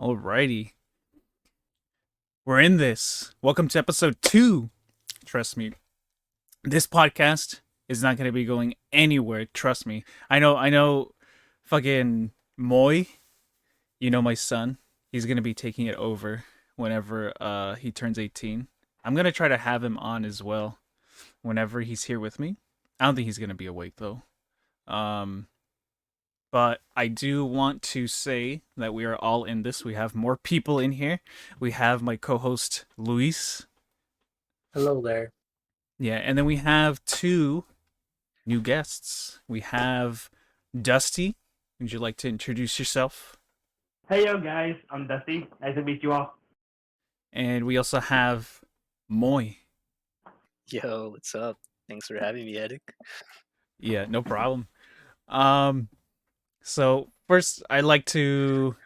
Alrighty. We're in this. Welcome to episode 2. Trust me. This podcast is not going to be going anywhere. Trust me. I know fucking Moy, my son. He's going to be taking it over whenever he turns 18. I'm going to try to have him on as well whenever he's here with me. I don't think he's going to be awake though. Um but I do want to say that we are all in this. We have more people in here. We have my co-host Luis. Hello there. Yeah, and then we have two new guests. We have Dusty. Would you like to introduce yourself? Hey yo guys, I'm Dusty. Nice to meet you all. And we also have Moy. Yo, what's up? Thanks for having me, Eric. Yeah, no problem. Um so first I'd like to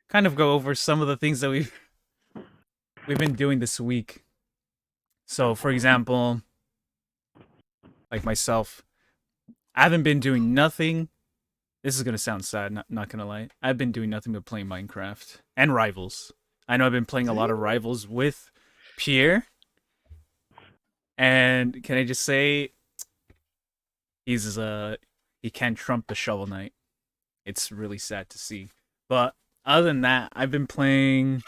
kind of go over some of the things that we've been doing this week. So for example, like myself, I haven't been doing nothing. This is gonna sound sad, not gonna lie. I've been doing nothing but playing Minecraft and Rivals. I know I've been playing a lot of Rivals with Pierre, and can I just say, he can't trump the Shovel Knight. It's really sad to see. But other than that, I've been playing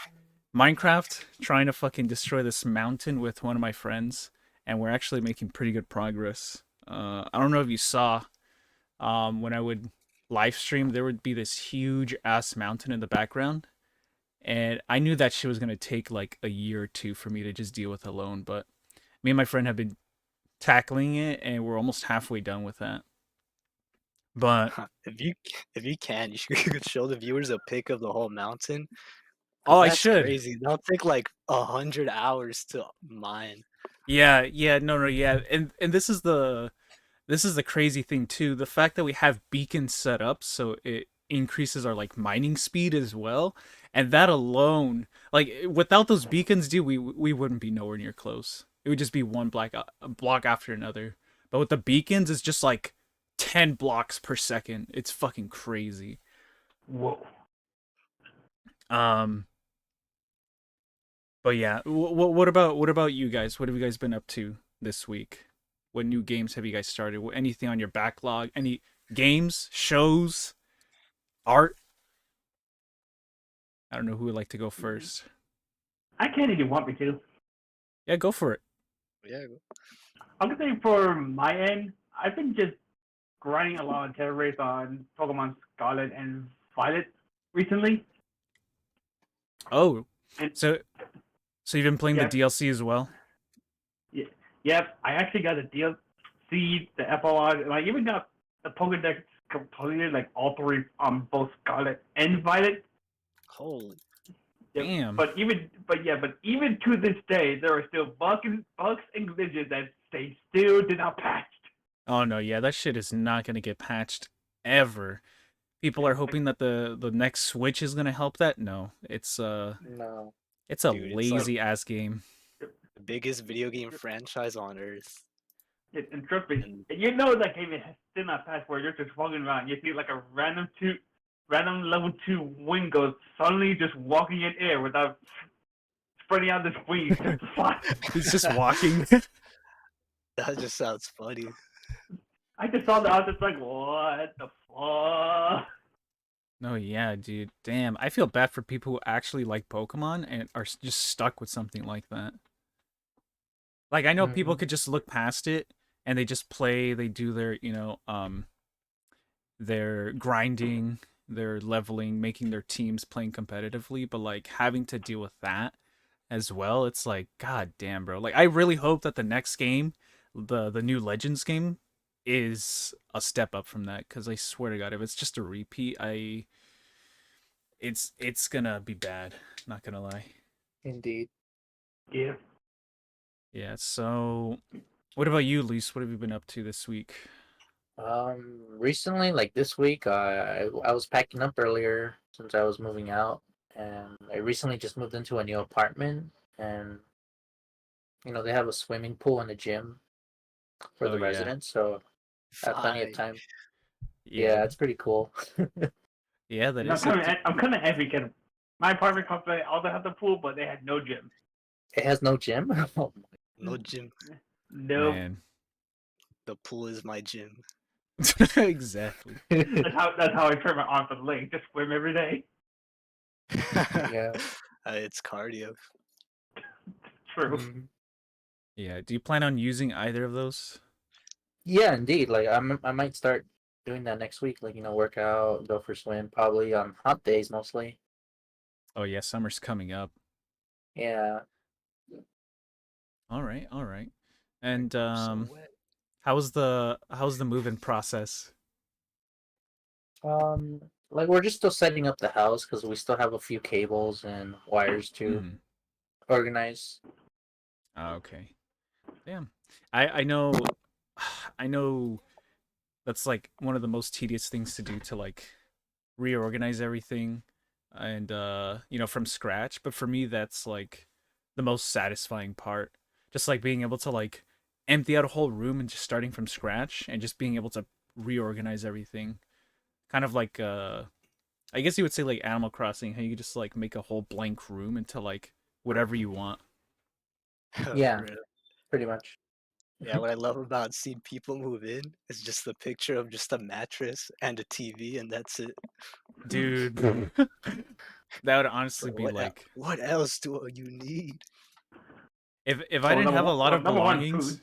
Minecraft, trying to fucking destroy this mountain with one of my friends, and we're actually making pretty good progress. I don't know if you saw, when I would live stream, there would be this huge ass mountain in the background, and I knew that shit was gonna take like a year or two for me to just deal with alone. But me and my friend have been tackling it, and we're almost halfway done with that. But If you can, you should show the viewers a pic of the whole mountain. oh, 'Cause I that's should. crazy. That'll take like 100 hours to mine. Yeah, no, yeah, and this is the crazy thing too. The fact that we have beacons set up so it increases our like mining speed as well, and that alone, like without those beacons, dude, we wouldn't be nowhere near close. It would just be one block after another. But with the beacons, it's just like 10 blocks per second. It's fucking crazy. Whoa. Um, but yeah, what about you guys? What have you guys been up to this week? What new games have you guys started? Anything on your backlog? Any games, shows, art? I don't know who would like to go first. I can't if you want me to. Yeah, go for it. Yeah. I'm gonna say for my end, I've been just grinding a lot of terror race on Pokemon Scarlet and Violet recently. Oh, And so you've been playing the yeah, DLC as well? yeah, yep, I actually got a DLC, the FOR, and I even got the Pokedex completed, like all three on both Scarlet and Violet. Holy. Yep. Damn. But even to this day, there are still bugs and glitches that they still did not patch. Oh no, yeah, that shit is not gonna get patched ever. People are hoping that the next Switch is gonna help that. No, No. it's a Dude, it's like lazy ass game. the biggest video game franchise on earth. And trust me, And you know that game is still not patched where you're just walking around. You see like a random level 2 Wingo suddenly just walking in air without spreading out his wings. Just fly. He's just walking. that just sounds funny. I just saw that. I was just like, what the fuck? No, yeah, dude. Damn, I feel bad for people who actually like Pokemon and are just stuck with something like that. Like I know people hmm could just look past it and they just play, they do their, their grinding, their leveling, making their teams playing competitively, but like having to deal with that as well, it's like god damn, bro. Like I really hope that the next game, the new Legends game is a step up from that cuz I swear to god if it's just a repeat, it's gonna be bad, not gonna lie. Indeed. Yeah. Yeah, so what about you, Lise? What have you been up to this week? Recently, like this week, I was packing up earlier since I was moving out, and I recently just moved into a new apartment, and they have a swimming pool and a gym for Oh the yeah. residents, so I have plenty of Fine. time. Yeah. Yeah, it's pretty cool. Yeah, that And is I'm kind of envy My apartment complex also had the pool, but they had no gym. It has no gym. Oh, No gym. No. Man. The pool is my gym. Exactly. That's how I turn my on for the lake. Just swim every day. yeah. It's cardio. True. Mhm. Yeah. Do you plan on using either of those? Yeah, indeed. Like I might start doing that next week. Like work out, go for a swim, probably on hot days mostly. Oh yeah, summer's coming up. Yeah. All right, all right. And I'm so wet. how's the move-in process? Like we're just still setting up the house because we still have a few cables and wires to Mm. organize. Okay. Damn. I know I know that's like one of the most tedious things to do to like reorganize everything and from scratch, but for me that's like the most satisfying part. Just like being able to like empty out a whole room and just starting from scratch and just being able to reorganize everything. Kind of like I guess you would say like Animal Crossing, how you could just like make a whole blank room into like whatever you want. Yeah, For real. pretty much. Yeah, what I love about seeing people move in is just the picture of just a mattress and a TV, and that's it. Dude. That would It's honestly like, be like what else do you need? if I Well, didn't have a lot of number one, food. belongings.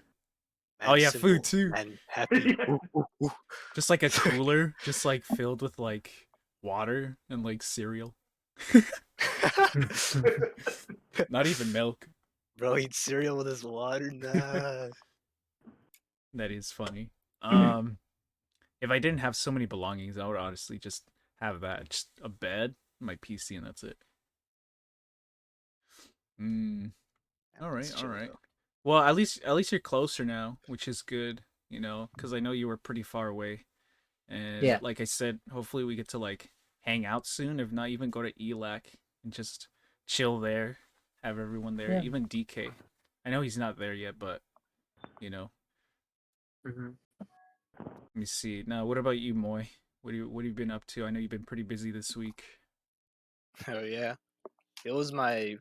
Oh Man, yeah, food simple too. and happy. Ooh, ooh, ooh. Just like a cooler, just like filled with like water and like cereal. Not even milk. Bro, eat cereal with his water? Nah. That is funny. If I didn't have so many belongings, I would honestly just have that, just a bed, my PC, and that's it. Mm, all right, That's all chill right. though. Well, at least you're closer now, which is good. Because I know you were pretty far away, and Yeah. like I said, hopefully we get to like hang out soon. If not, even go to ELAC and just chill there, have everyone there. Yeah. Even DK. I know he's not there yet, but you know. hmm Let me see. Now, what about you, Moy? What have you been up to? I know you've been pretty busy this week. Oh yeah. It was my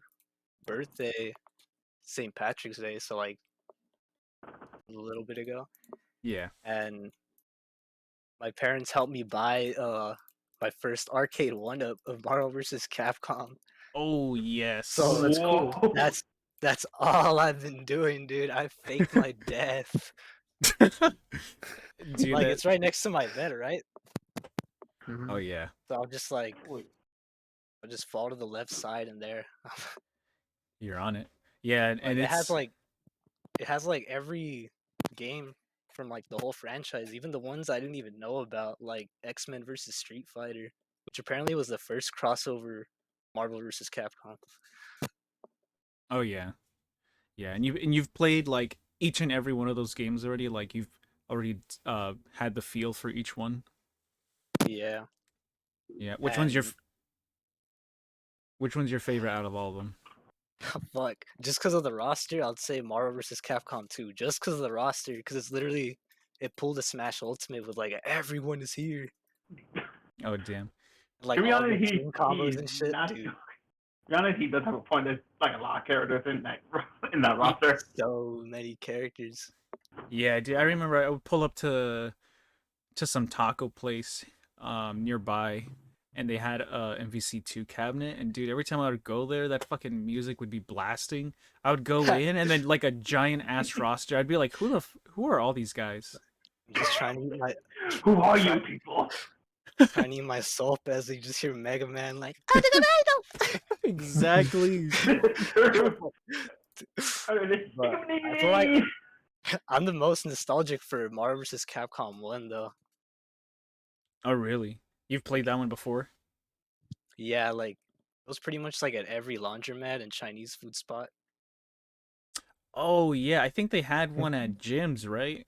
birthday, St. Patrick's Day, so like a little bit ago. Yeah. And my parents helped me buy my first arcade one up of Marvel vs. Capcom. Oh So yes. that's cool. Whoa. that's all I've been doing, dude. I faked my death. Dude, Like that. it's right next to my bed, right? hmm Oh yeah. So I'll just fall to the left side and there. You're on it. Yeah, and Like it's. it has like every game from like the whole franchise, even the ones I didn't even know about, like X-Men versus Street Fighter, which apparently was the first crossover Marvel versus Capcom. Oh yeah. Yeah, and you've played like each and every one of those games already. Like you've already had the feel for each one. Yeah, Yeah. and Which one's your favorite out of all of them? fuck, just because of the roster, I'd say Marvel vs. Capcom 2. Just because of the roster, because it's literally it pulled a Smash Ultimate with like everyone is here, Oh damn. like To be all the honest, team combos he's and shit, not. dude. To be honest, he does have a point. There's like a lot of characters in that in that roster. So many characters. Yeah, dude. I remember I would pull up to some taco place nearby, and they had a MVC2 cabinet, and dude, every time I would go there, that fucking music would be blasting. I would go in, and then like a giant ass roster, I'd be like, who are all these guys? Just trying to eat my Who are you try, people? trying to eat my soap as you just hear Mega Man like. Exactly. True. But I feel like I'm the most nostalgic for Marvel vs. Capcom 1 though. Oh really? You've played that one before? Yeah, like it was pretty much like at every laundromat and Chinese food spot. Oh yeah, I think they had one at gyms, right?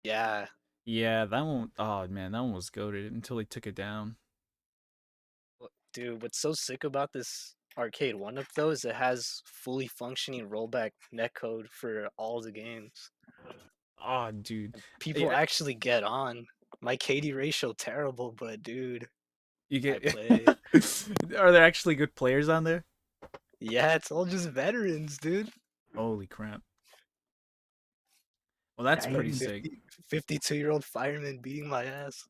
Yeah, Yeah, that one. Oh man, that one was goated until they took it down. dude, what's so sick about this arcade one up though is it has fully functioning rollback netcode for all the games. Oh dude, People yeah, actually get on. My KD ratio terrible, but dude, You get. play. Are there actually good players on there? Yeah, it's all just veterans, dude. Holy crap! Well, that's Yeah, pretty you- sick. 52-year-old fireman beating my ass.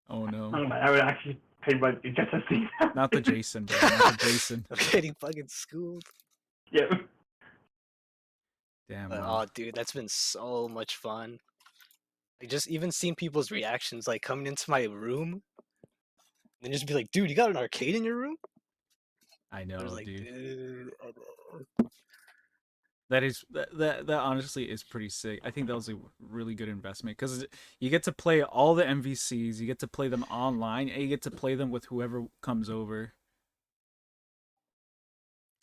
Oh no, I would actually pay money just to see that. not the Jason, bro. Not the Jason. I'm getting fucking schooled. Yeah. Damn. But, Well. oh, dude, that's been so much fun. Like, just even seeing people's reactions, like coming into my room, and just be like, "Dude, you got an arcade in your room?" I I know, was like, dude. "Dude, I know." That honestly is pretty sick. I think that was a really good investment because you get to play all the MVCs, you get to play them online, and you get to play them with whoever comes over.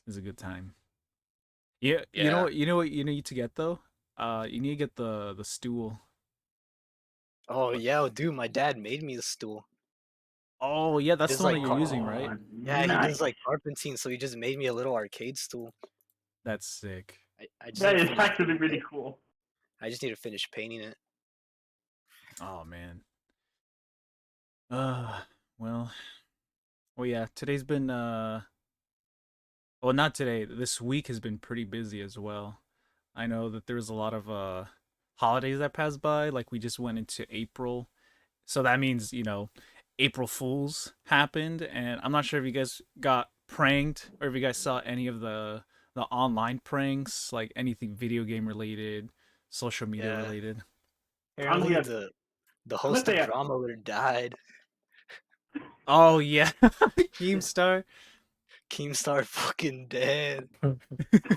It's a good time. Yeah, you know Yeah. what? You know what you need to get though. You need to get the stool. Oh yeah, dude, my dad made me the stool. Oh yeah, that's Just the one like that you're using, right? Yeah, he nice. does like carpentine, so he just made me a little arcade stool. That's sick. I just That need to is finish actually painting really it. cool. I just need to finish painting it. Oh man. Uh, well, well yeah. Today's been well, not today. This week has been pretty busy as well. I know that there was a lot of holidays that passed by. Like we just went into April, so that means April Fools happened, and I'm not sure if you guys got pranked or if you guys saw any of the online pranks, like anything video game related, social media Yeah. related. I'm Apparently gonna, the I'm gonna host of say Drama Alert died. Oh yeah, Keemstar. Keemstar fucking dead.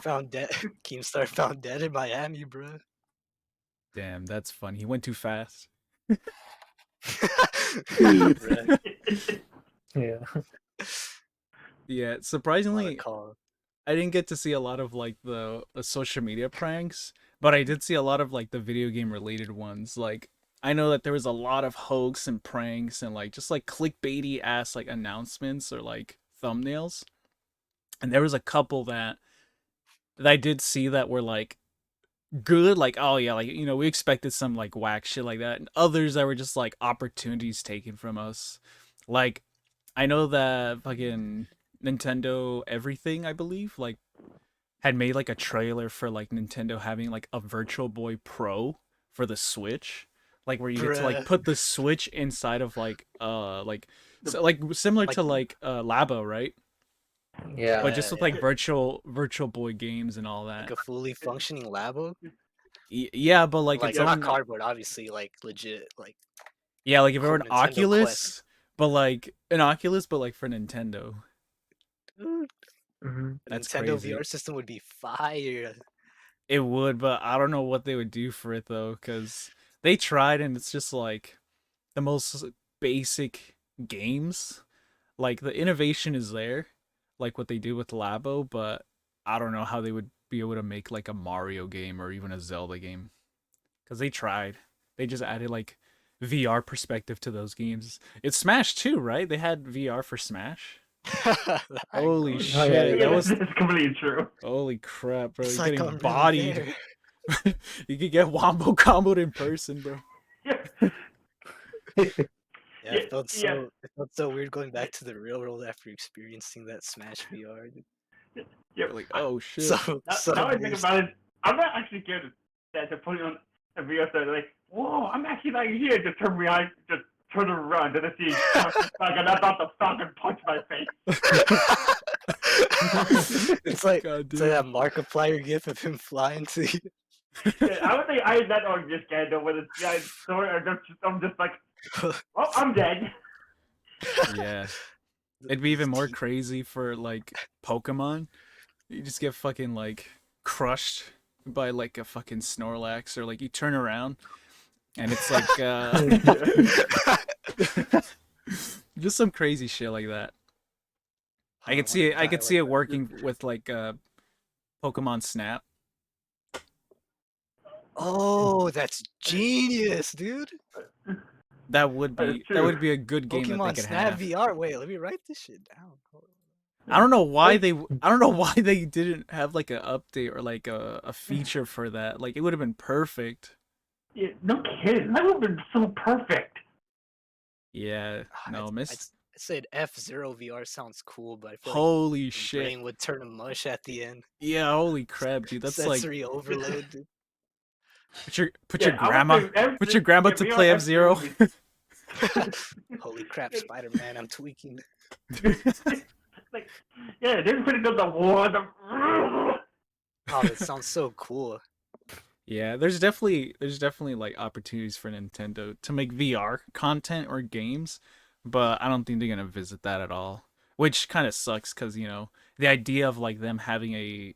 Found dead. Keemstar found dead in Miami, bro. Damn, that's fun. He went too fast. Bruh, Yeah. Yeah, what a surprisingly, call. I didn't get to see a lot of like the social media pranks, but I did see a lot of like the video game related ones. Like I know that there was a lot of hoax and pranks and like just like clickbaity ass like announcements or like thumbnails. And there was a couple that I did see that were like good, like oh yeah, like we expected some like whack shit like that, and others that were just like opportunities taken from us. Like I know that fucking Nintendo everything, I believe, like had made like a trailer for like Nintendo having like a Virtual Boy Pro for the Switch, like where you get to like Bruh. put the Switch inside of like so, like similar Like- to like Labo, right? Yeah. But just with like yeah. Virtual Boy games and all Like that. a fully functioning labo. Yeah, but like Like its not own. cardboard, obviously, like legit, like Yeah, like if it were an Nintendo Quest. Oculus, but like an Oculus, but like for Nintendo. Dude, Hmm. a That's Nintendo crazy. VR system would be fire. It would, but I don't know what they would do for it though, because they tried and it's just like the most basic games. Like the innovation is there, like what they do with Labo, but I don't know how they would be able to make like a Mario game or even a Zelda game. Because they tried. They just added like VR perspective to those games. It's Smash too, right? They had VR for Smash. Holy It's shit, yeah, that was It's completely true. holy crap, bro! You're like getting I'm really bodied. there. You could get wombo comboed in person, bro. Yeah, it felt Yeah. so weird going back to the real world after experiencing that Smash VR. Dude. Yep. You're like, oh shit. So Now I think immersed. about it, I'm not actually scared that to put it on a video so like, whoa, I'm actually not here. Just turn behind, just turn around, and I see and I thought the fucking punch my face. it's like God it's like damn. that Markiplier gif of him flying to you. Yeah, I would think I that or just scared though, whether it's yeah, story or I'm just like, oh, I'm dead. Yeah. It'd be even more crazy for like Pokemon. You just get fucking like crushed by like a fucking Snorlax, or like you turn around and it's like just some crazy shit like that. I could see it. I could see it working with like Pokemon Snap. Oh, that's genius, dude. That would That is be true. a good game that they Pokemon could Snap have. VR. Wait, let me write this shit down. Hold on. I don't know why they didn't have like an update or like a feature for that. Like it would have been perfect. Yeah, no kidding. That would have been so perfect. Yeah, no, I said F-Zero VR sounds cool, but I feel like holy your shit. brain would turn to mush at the end. Yeah, holy crap, dude. That's like Sensory overload. Dude. put Yeah, your I would grandma say F- put your grandma yeah, to VR play F-Zero F-Zero. would Holy crap, Spider-Man, I'm tweaking. like, yeah, they're pretty good. The war, the Oh, that sounds so cool. Yeah, there's definitely like opportunities for Nintendo to make VR content or games, but I don't think they're gonna visit that at all. Which kind of sucks because the idea of like them having a,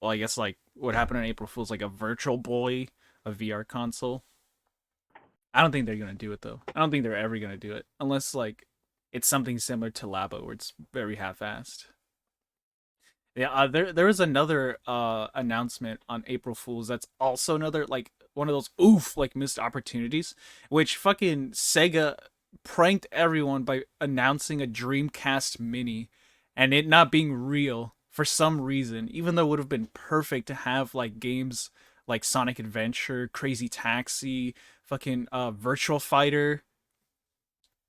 well, I guess like what happened on April Fool's, like a Virtual Boy, a VR console. I don't think they're gonna do it though. I don't think they're ever gonna do it unless like it's something similar to Labo where it's very half-assed. Yeah, there was another announcement on April Fools that's also another like one of those oof like missed opportunities, which fucking Sega pranked everyone by announcing a Dreamcast Mini and it not being real for some reason, even though it would have been perfect to have like games like Sonic Adventure, Crazy Taxi, fucking Virtual Fighter.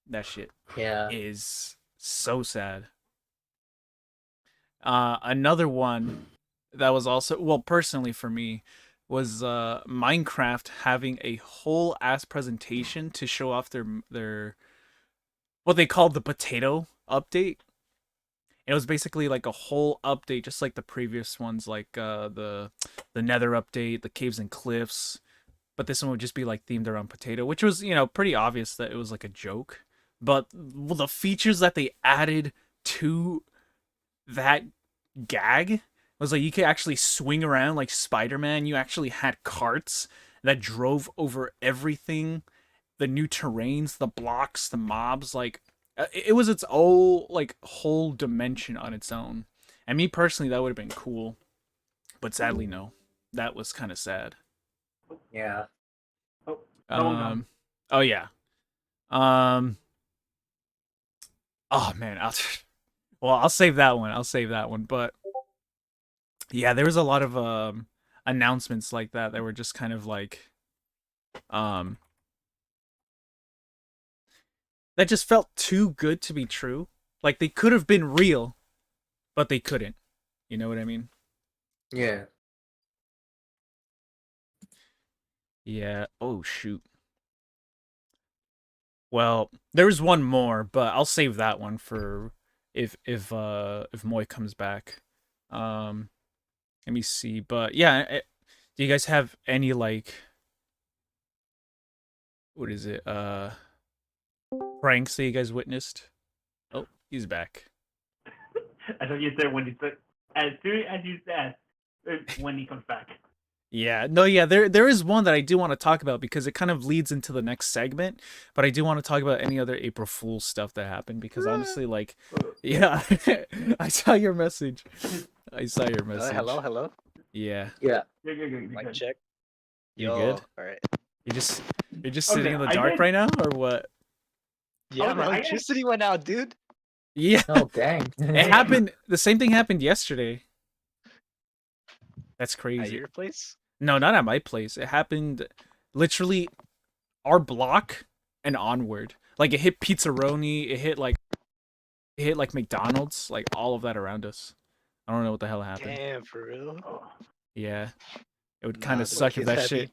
That shit Yeah. is so sad. Another one that was also, well, personally for me, was Minecraft having a whole ass presentation to show off their what they called the potato update. It was basically like a whole update, just like the previous ones, like the Nether update, the caves and cliffs. But this one would just be like themed around potato, which was pretty obvious that it was like a joke. But the features that they added to that gag was like you could actually swing around like Spider-Man. You actually had carts that drove over everything, the new terrains, the blocks, the mobs. Like it was its own like whole dimension on its own. And me personally, that would have been cool, but sadly, no. That was kind of sad. Yeah. oh, no one got Um. Oh yeah. Um. Oh man. Well, I'll save that one. I'll save that one. But yeah, there was a lot of announcements like that were just kind of like um that just felt too good to be true. Like they could have been real, but they couldn't. You know what I mean? Yeah. Yeah. Oh shoot. Well, there was one more, but I'll save that one for if Moy comes back. Um let me see. But yeah, do you guys have any like what is it? Pranks that you guys witnessed? Oh, he's back. I thought you said when he said as soon as you said when he comes back. Yeah, no, yeah, there is one that I do want to talk about because it kind of leads into the next segment, but I do want to talk about any other April Fool's stuff that happened because honestly, like, yeah, I saw your message. I saw your message. Hello. Yeah, Yeah. You're Mic good. check. you Yo, good? all right. You're just Okay, sitting in the I dark did- right now, or what? Yeah, Okay, my I got- electricity went out, dude. Yeah, Oh dang. it happened. The same thing happened yesterday. That's At crazy. your place? No, not at my place. It happened literally our block and onward. Like it hit Pizzaroni, it hit like McDonald's, like all of that around us. I don't know what the hell happened. Damn, for real? Oh, Yeah. It would Nah, kind of the suck if kids that had shit.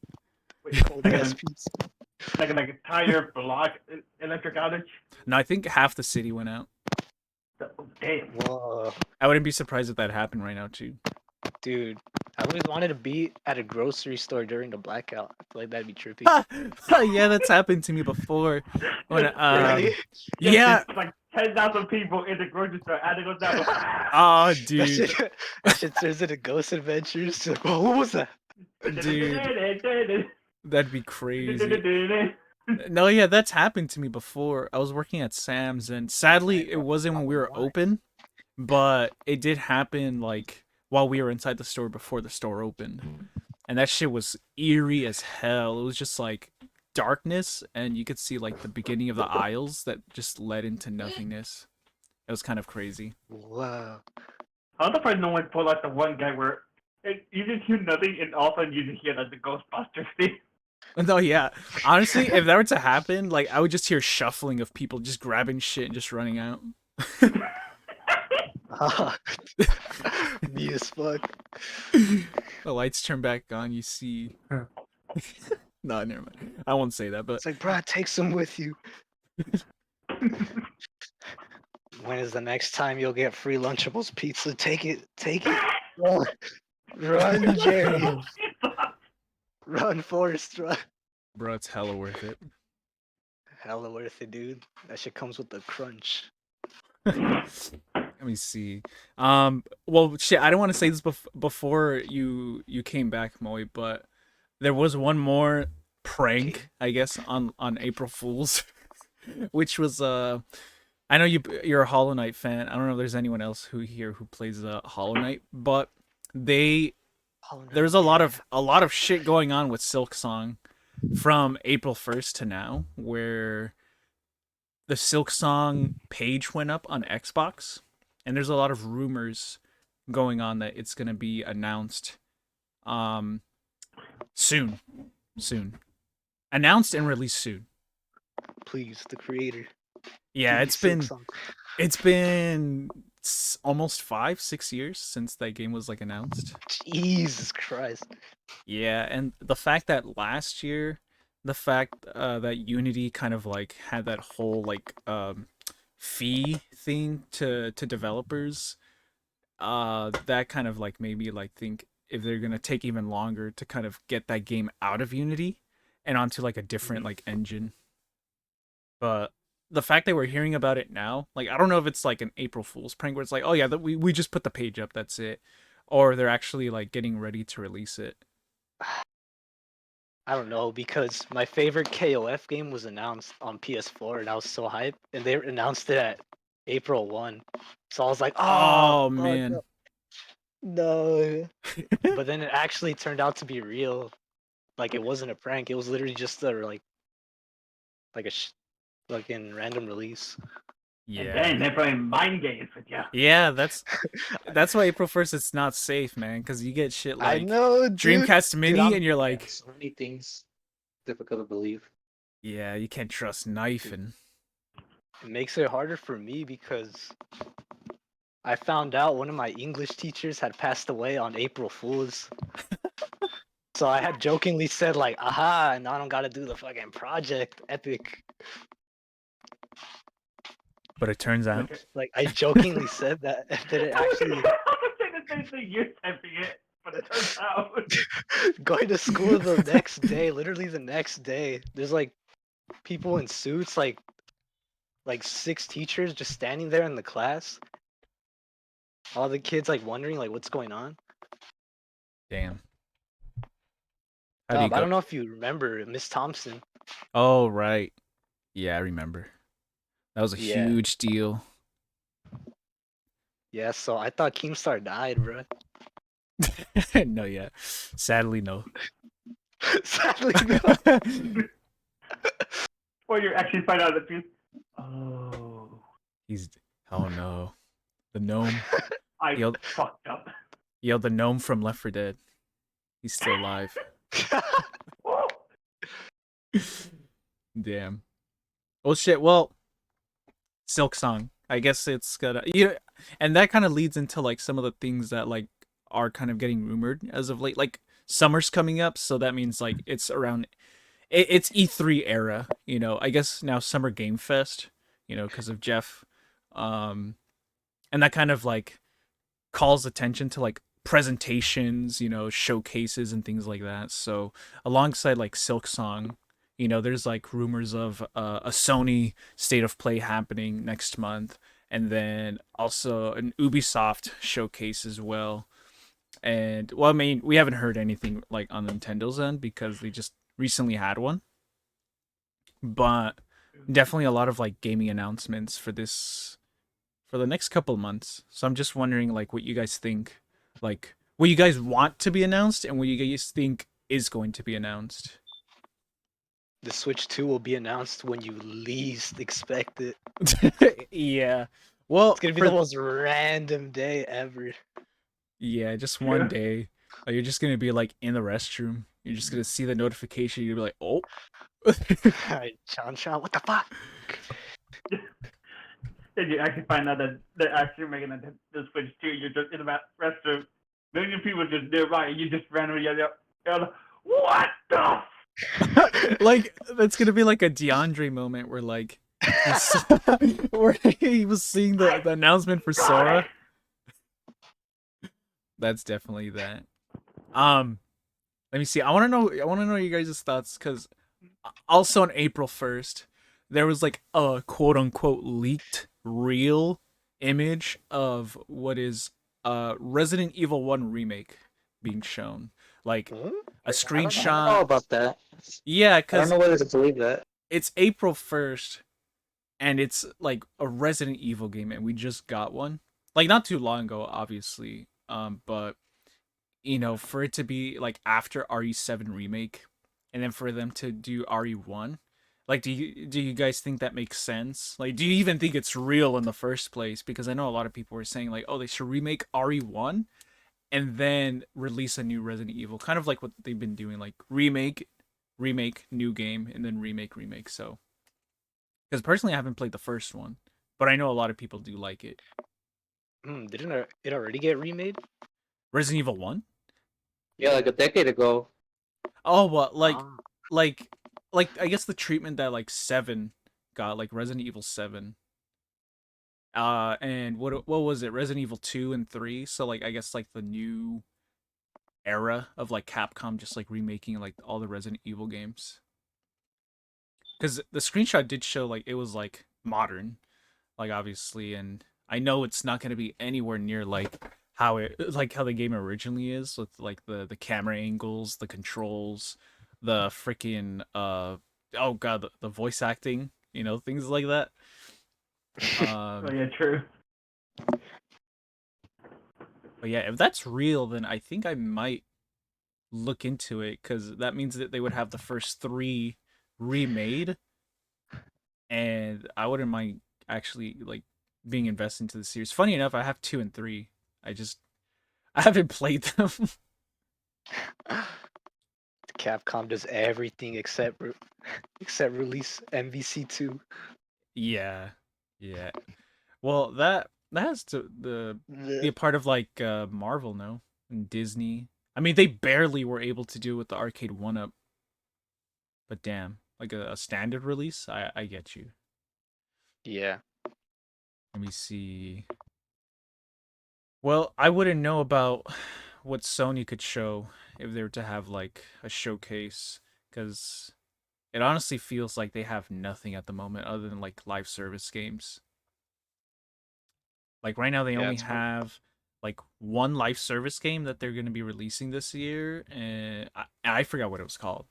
wait, Cold ass pizza. like an entire block electric outage. No, I think half the city went out. Damn. Whoa, I wouldn't be surprised if that happened right now too. dude. I always wanted to be at a grocery store during the blackout. I feel like that'd be trippy. Yeah, that's happened to me before. When Really? yeah. It's like 10,000 people in the grocery store. And it goes down. Oh, That dude. shit turns into Ghost Adventures. Like, whoa, what was that? Dude, that'd be crazy. No, yeah, that's happened to me before. I was working at Sam's, and sadly, it wasn't when we were open, but it did happen like while we were inside the store before the store opened, and that shit was eerie as hell. It was just like darkness, and you could see like the beginning of the aisles that just led into nothingness. It was kind of crazy. Wow. I'm surprised no one pulled out the one guy where you just hear nothing and all of a sudden you just hear like the Ghostbusters thing. No, yeah. Honestly, if that were to happen, like I would just hear shuffling of people just grabbing shit and just running out. Me as fuck. The lights turn back on. You see. No, never mind. I won't say that, but It's like, bro, take some with you. When is the next time you'll get free Lunchables pizza? Take it. Take it. Run, run, Jerry. Run, Forrest, run. bro, it's hella worth it. Hella worth it, dude. That shit comes with the crunch. Let me see. Well, shit. I don't want to say this before you came back, Moe, but there was one more prank, I guess, on April Fools, which was I know you're a Hollow Knight fan. I don't know if there's anyone else who plays Hollow Knight, but they there's a lot of shit going on with Silk Song from April 1st to now, where the Silk Song page went up on Xbox, and there's a lot of rumors going on that it's gonna be announced soon. Announced and released soon. Please, the creator. Yeah, Give me it's Silk been Song. it's been almost 5-6 years since that game was like announced. Jesus Christ. Yeah, and the fact that last year, the fact that Unity kind of like had that whole like fee thing to developers, that kind of like made me like think if they're gonna take even longer to kind of get that game out of Unity and onto like a different like engine. But the fact that we're hearing about it now, like I don't know if it's like an April Fool's prank where it's like, oh yeah, we just put the page up, that's it, or they're actually like getting ready to release it. I don't know, because my favorite KOF game was announced on PS4 and I was so hyped, and they announced it at April 1. So I was like, Oh oh, fuck, man. no. But then it actually turned out to be real. Like it wasn't a prank. It was literally just a like a fucking random release. And Yeah. then they're playing mind games with you. Yeah, that's why April 1st it's not safe, man, because you get shit I like know, dude. Dreamcast Mini I'm- and you're Yeah, like, so many things difficult to believe. yeah, you can't trust knife and It makes it harder for me because I found out one of my English teachers had passed away on April Fools. So I had jokingly said like, aha, and now I don't gotta do the fucking project. Epic. but it turns out Like I jokingly said that, and then it actually I was saying the same thing you're typing it, but it turns out. going to school the next day, literally the next day. There's like people in suits, like 6 teachers just standing there in the class. All the kids like wondering like what's going on. damn. How do you I go? don't know if you remember Miss Thompson. Oh right. Yeah, I remember. That was a Yeah. huge deal. Yeah, so I thought Keemstar died, bro. No, yeah. Sadly, no. Sadly, no. Or you actually find out the truth. Oh, He's oh no. The gnome. I Yo. fucked up. Yo, the gnome from Left 4 Dead. He's still alive. Oh. Damn. Oh shit. Well, Silk Song. I guess it's gonna and that kind of leads into like some of the things that like are kind of getting rumored as of late. Like summer's coming up, so that means like it's around it's E3 era, you know. I guess now Summer Game Fest, you know, because of Jeff. And that kind of like calls attention to like presentations, you know, showcases and things like that. So alongside like Silk Song, you know, there's like rumors of a Sony State of Play happening next month, and then also an Ubisoft showcase as well. And well, I mean, we haven't heard anything like on Nintendo's end because they just recently had one, but definitely a lot of like gaming announcements for the next couple of months. So I'm just wondering like what you guys think, like what you guys want to be announced and what you guys think is going to be announced. The Switch 2 will be announced when you least expect it. Yeah. Well, It's gonna be the most random day ever. yeah, just one Yeah. day. You're just gonna be like in the restroom You're just gonna see the notification. You'll be like, oh. Chan, what the fuck? And you actually find out that they're actually making the Switch 2. You're just in the restroom. Million people just nearby, and you just randomly yell, what the? Like that's gonna be like a DeAndre moment where like where he was seeing the announcement for Sora. That's definitely that. Let me see. I want to know you guys' thoughts because also on April 1st, there was like a quote unquote leaked real image of what is Resident Evil 1 remake being shown. Like Huh? a I don't know screenshot. about that. Yeah, I don't cuz know whether to believe that. it's April 1st and it's like a Resident Evil game and we just got one. Like not too long ago obviously. But you know, for it to be like after RE7 remake and then for them to do RE1, like do you guys think that makes sense? Like do you even think it's real in the first place? Because I know a lot of people were saying like, "Oh, they should remake RE1 and then release a new Resident Evil." Kind of like what they've been doing, like remake, new game and then remake. So, cuz personally I haven't played the first one, but I know a lot of people do like it. Didn't it already get remade? Resident Evil 1? Yeah, like a decade ago. Oh, well, Ah. like, I guess the treatment that like 7 got, like Resident Evil 7. And what was it? Resident Evil 2 and 3. So like, I guess like the new era of like Capcom just like remaking like all the Resident Evil games. Because the screenshot did show like it was like modern, like obviously, and I know it's not gonna be anywhere near like how the game originally is with like the camera angles, the controls, the freaking oh god, the voice acting, you know, things like that. Oh Um, yeah, true. but yeah, if that's real, then I think I might look into it because that means that they would have the first three remade, and I wouldn't mind actually like being invested into the series. Funny enough, I have 2 and 3. I just I haven't played them. Capcom does everything except release MVC2. Yeah, yeah. Well, that has to be a part of like Marvel, no, and Disney. I mean, they barely were able to do it with the arcade one up, but damn, like a standard release, I get you. Yeah. Let me see. Well, I wouldn't know about what Sony could show if they were to have like a showcase, because it honestly feels like they have nothing at the moment other than like live service games. Like right now, they Yeah, only it's fun. have like one live service game that they're going to be releasing this year, and I forgot what it was called.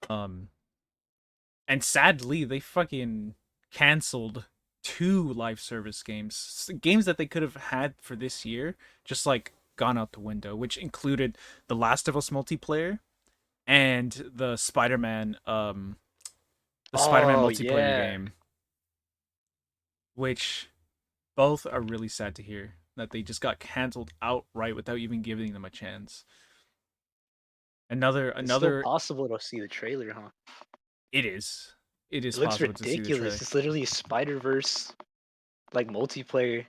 Um, and sadly, they fucking canceled 2 live service games, games that they could have had for this year, just like gone out the window, which included the Last of Us multiplayer and the Spider-Man Oh multiplayer yeah. game, which both are really sad to hear that they just got canceled outright without even giving them a chance. It's still Another possible to see the trailer, huh? it is. It It is looks possible to see the ridiculous. trailer. It's literally Spider-Verse like multiplayer.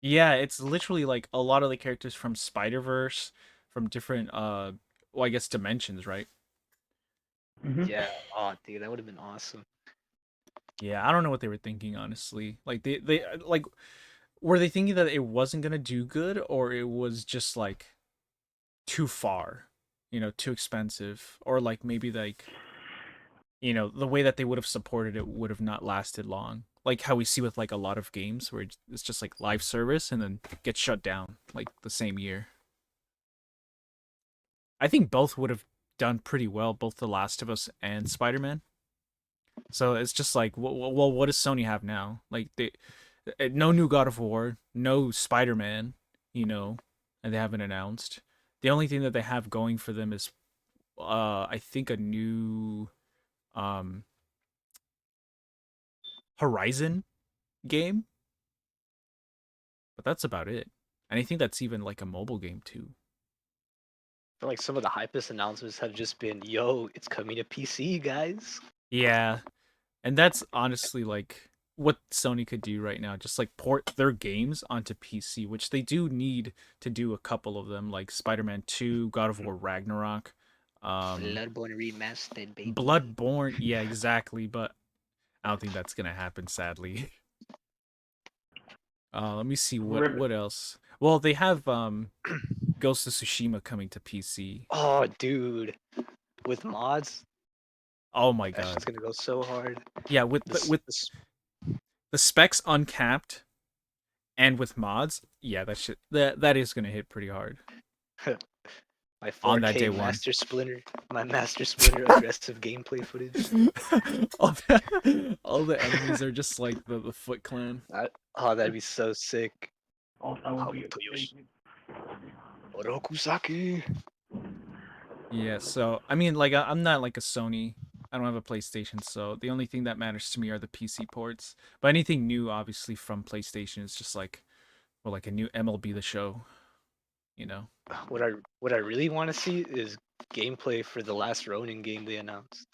Yeah, it's literally like a lot of the characters from Spider-Verse from different well, I guess dimensions, right? Mm-hmm. Yeah. Oh, dude, that would have been awesome. Yeah, I don't know what they were thinking honestly. Like they like were they thinking that it wasn't going to do good or it was just like too far, you know, too expensive or like maybe like you know, the way that they would have supported it would have not lasted long. Like how we see with like a lot of games where it's just like live service and then gets shut down like the same year. I think both would have done pretty well, both The Last of Us and Spider-Man. So it's just like, well, what does Sony have now? Like they, no new God of War, no Spider-Man, you know, and they haven't announced. The only thing that they have going for them is, I think a new, um, Horizon game, but that's about it. And I think that's even like a mobile game too. feel like some of the hypest announcements have just been, "Yo, it's coming to PC, guys." Yeah, and that's honestly like what Sony could do right now, just like port their games onto PC, which they do need to do a couple of them, like Spider-Man 2, God of War Ragnarok, Bloodborne remastered, baby. Bloodborne. Yeah, exactly, but I don't think that's gonna happen, sadly. Let me see Rip. what else. Well, they have Ghost of Tsushima coming to PC. Oh, dude, with mods, Oh my that god. shit's gonna go so hard. Yeah, with This, with this the specs uncapped and with mods, yeah, that is gonna hit pretty hard my on that 4K day one. my Master Splinter aggressive gameplay footage. All the enemies are just like the Foot Clan. Oh, that'd be so sick. Oh, that would be Toyoshi. amazing. Orokusaki. Yeah, so I mean, like I'm not like a Sony. I don't have a PlayStation, so the only thing that matters to me are the PC ports. But anything new, obviously from PlayStation, is just like, well, like a new MLB The Show, you know. What I really want to see is gameplay for the last Ronin game they announced.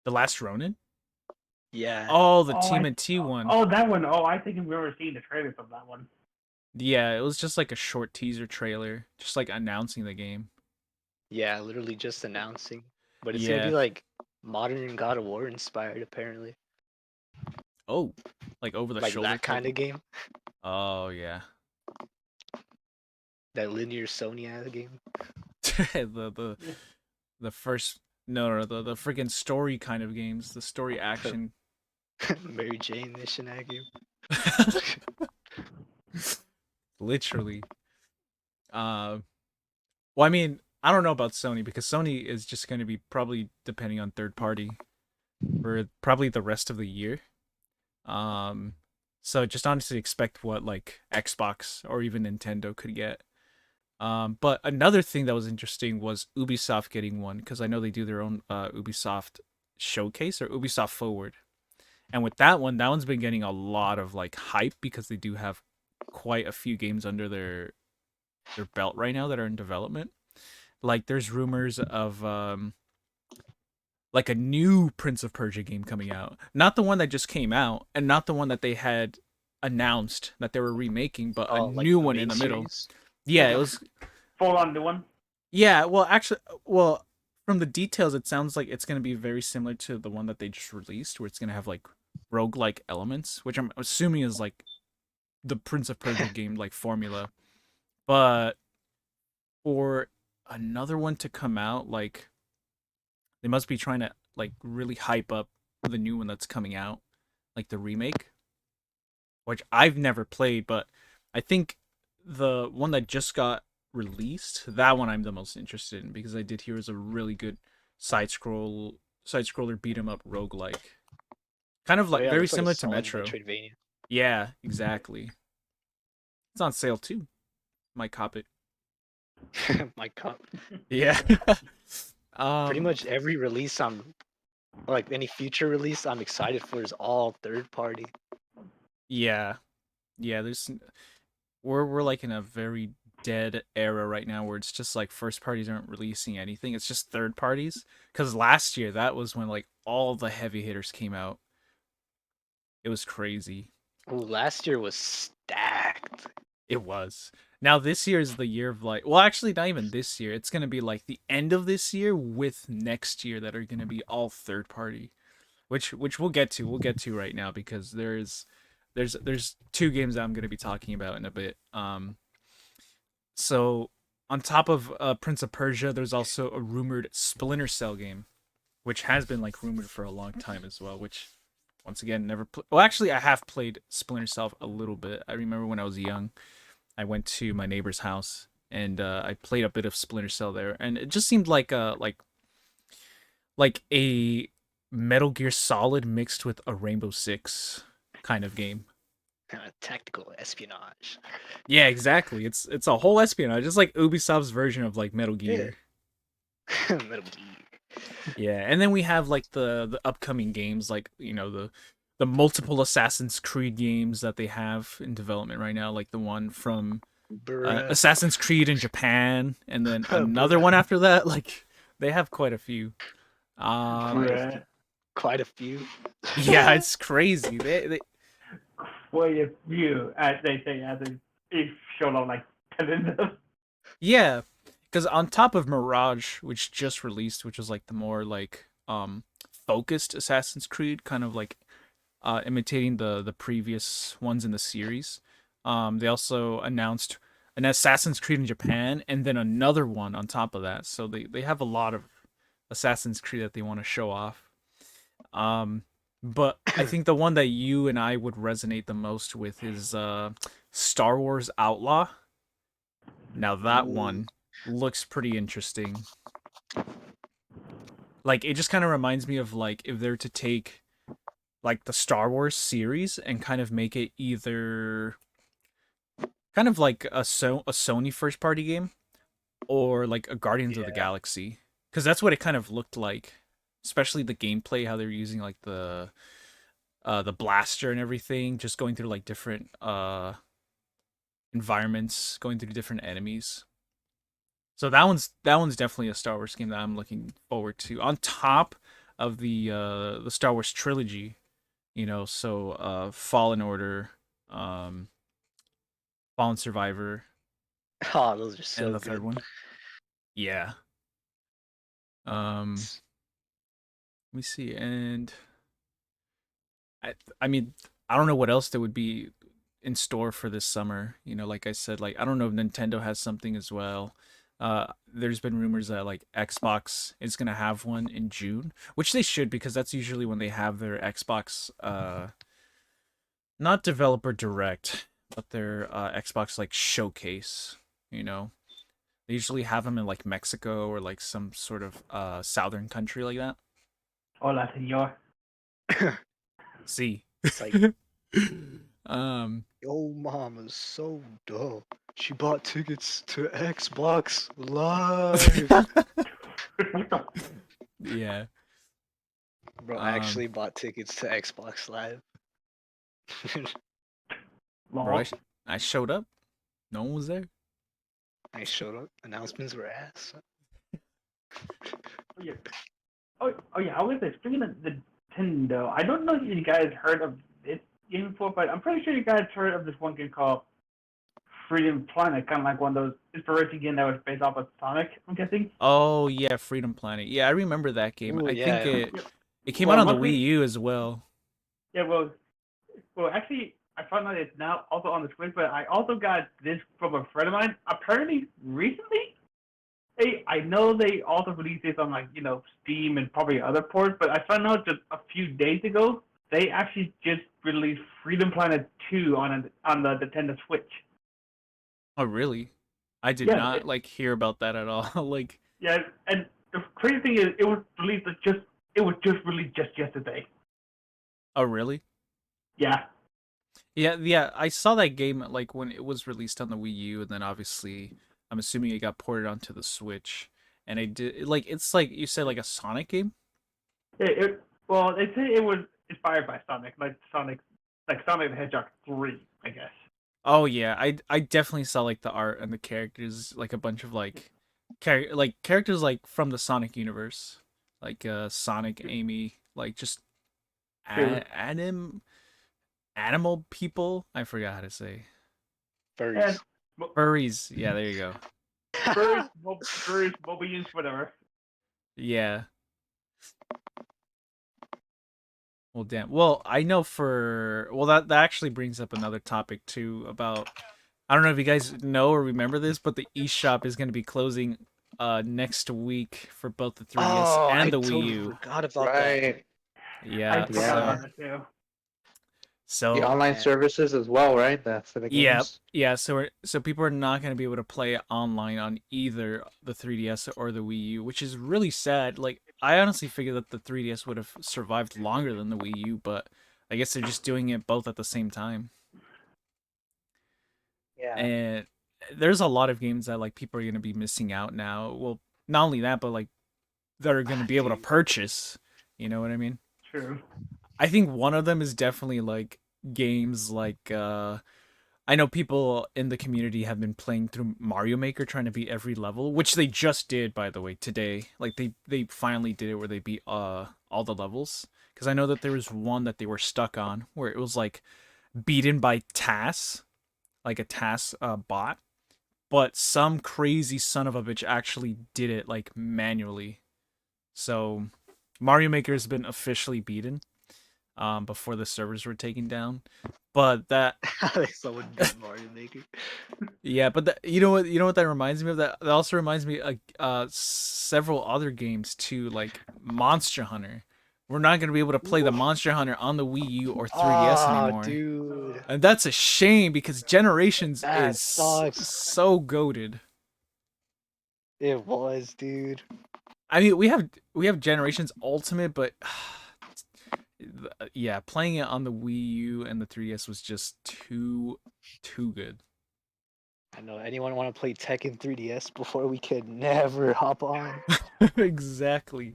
The Last Ronin. Yeah, Oh, the Oh, TMNT one. oh, that one. Oh, I think we were seeing the trailers of that one. Yeah, it was just like a short teaser trailer, just like announcing the game. yeah, literally just announcing. But it's gonna be Yeah. like modern God of War inspired, apparently. Oh, like over the Like shoulder that kind type. of game. Oh yeah. That linear Sony game. the the first no the freaking story kind of games, the story action. Mary Jane mission game. Literally. Well, I mean, I don't know about Sony because Sony is just going to be probably depending on third party for probably the rest of the year. Um, so just honestly expect what like Xbox or even Nintendo could get. But another thing that was interesting was Ubisoft getting one because I know they do their own Ubisoft showcase or Ubisoft Forward. And with that one's been getting a lot of like hype because they do have quite a few games under their belt right now that are in development. Like there's rumors of like a new Prince of Persia game coming out. Not the one that just came out and not the one that they had announced that they were remaking, but a Oh, like new the one in main the middle. series. Yeah, it was Full on new one. yeah, well actually well from the details it sounds like it's going to be very similar to the one that they just released where it's going to have like roguelike elements, which I'm assuming is like the Prince of Persia game like formula. But for another one to come out, like they must be trying to like really hype up the new one that's coming out, like the remake, which I've never played, but I think the one that just got released, that one I'm the most interested in because I did hear is a really good side scroller beat 'em up roguelike. Kind of Oh like yeah, it very looks like a similar to solid Metro. Metroidvania. Yeah, exactly. It's on sale too. Might cop it. My God. Yeah. Pretty much every release like any future release I'm excited for is all third party. Yeah. Yeah, we're like in a very dead era right now where it's just like first parties aren't releasing anything. It's just third parties. Cause last year that was when like all the heavy hitters came out. It was crazy. Ooh, last year was stacked. It was. Now this year is the year of like well actually not even this year. It's gonna be like the end of this year with next year that are gonna be all third party. Which we'll get to. We'll get to right now because there's two games that I'm gonna be talking about in a bit. So on top of Prince of Persia, there's also a rumored Splinter Cell game, which has been like rumored for a long time as well. Which, once again, never. Well, actually, I have played Splinter Cell a little bit. I remember when I was young, I went to my neighbor's house and I played a bit of Splinter Cell there, and it just seemed like a Metal Gear Solid mixed with a Rainbow Six kind of game. Tactical espionage. Yeah, exactly. It's a whole espionage. It's like Ubisoft's version of like Metal Gear. Metal Gear. Yeah, and then we have like the upcoming games, like the multiple Assassin's Creed games that they have in development right now, like the one from Bruh. Assassin's Creed in Japan, and then another one after that. Like they have quite a few. Bruh. Quite a few. Yeah, it's crazy. They Quite a few, as they say, as they showed off like 10 of them. yeah, because on top of Mirage, which just released, which was like the more like focused Assassin's Creed, kind of like imitating the previous ones in the series. They also announced an Assassin's Creed in Japan, and then another one on top of that. So they have a lot of Assassin's Creed that they want to show off. But I think the one that you and I would resonate the most with is Star Wars Outlaw. Now that one looks pretty interesting. Like it just kind of reminds me of like if they're to take like the Star Wars series and kind of make it either kind of like a Sony first party game or like a Guardians of the Galaxy, because that's what it kind of looked like, especially the gameplay, how they're using like the blaster and everything, just going through like different environments, going through different enemies. So that one's definitely a Star Wars game that I'm looking forward to. On top of the Star Wars trilogy, so Fallen Order, Fallen Survivor, Oh, those are so and the good. third one. Yeah. Let me see, and I mean, I don't know what else there would be in store for this summer. Like I said, like I don't know if Nintendo has something as well. There's been rumors that like Xbox is gonna have one in June, which they should because that's usually when they have their Xbox, not developer direct, but their Xbox like showcase. They usually have them in like Mexico or like some sort of southern country like that. Hola, señor. See. It's like, um yo, mama's so dumb. She bought tickets to Xbox Live. yeah. Bro, I actually bought tickets to Xbox Live. Bro, I showed up. No one was there. I showed up. Announcements were ass. Oh yeah. Oh yeah. I was gonna say, speaking of Nintendo, I don't know if you guys heard of this game before, but I'm pretty sure you guys heard of this one game called Freedom Planet, kind of like one of those inspiration games that was based off of Sonic. I'm guessing. Oh yeah, Freedom Planet. Yeah, I remember that game. Ooh, I think yeah. it came Well, out on the mostly- Wii U as well. Yeah. Well, actually, I found out it's now also on the Switch, but I also got this from a friend of mine. Apparently, recently. I know they also released this on like Steam and probably other ports, but I found out just a few days ago they actually just released Freedom Planet 2 on the Nintendo Switch. Oh really? I did Yeah, not like hear about that at all. Like Yeah, and the crazy thing is it was just released just yesterday. oh really? Yeah. Yeah, I saw that game like when it was released on the Wii U, and then obviously I'm assuming it got ported onto the Switch. And I did like it's like you said like a Sonic game? Well, they say it was inspired by Sonic, like Sonic the Hedgehog 3, I guess. Oh yeah, I definitely saw like the art and the characters, like a bunch of like characters like from the Sonic universe, like Sonic, Amy, like just True. animal people. I forgot how to say Furries. furries. Yeah, there you go. Birds, Mobians, whatever. Yeah. Well, damn. Well, I know that actually brings up another topic too about I don't know if you guys know or remember this, but the eShop is going to be closing next week for both the 3DS Oh, and I the Wii totally U. forgot about that. Right. Yeah. I forgot about it too. So The online services as well, right? That's for the yeah, games. yeah. So people are not going to be able to play online on either the 3DS or the Wii U, which is really sad. Like I honestly figured that the 3DS would have survived longer than the Wii U, but I guess they're just doing it both at the same time. Yeah. And there's a lot of games that like people are going to be missing out now. Well, not only that, but like that are going to be able to purchase. You know what I mean? True. I think one of them is definitely like games like I know people in the community have been playing through Mario Maker trying to beat every level, which they just did, by the way, today. Like they finally did it where they beat all the levels. Because I know that there was one that they were stuck on where it was like beaten by TAS, like a TAS bot, but some crazy son of a bitch actually did it like manually. So Mario Maker has been officially beaten before the servers were taken down. But that Someone beat Mario Maker. yeah, but you know what that reminds me of? That also reminds me of several other games too, like Monster Hunter. We're not gonna be able to play the Monster Hunter on the Wii U or 3DS Oh, anymore. dude, And that's a shame because Generations that is sucks. so goated. It was, dude. I mean, we have Generations Ultimate, but yeah, playing it on the Wii U and the 3DS was just too good. I know anyone want to play Tekken 3DS before we could never hop on. Exactly.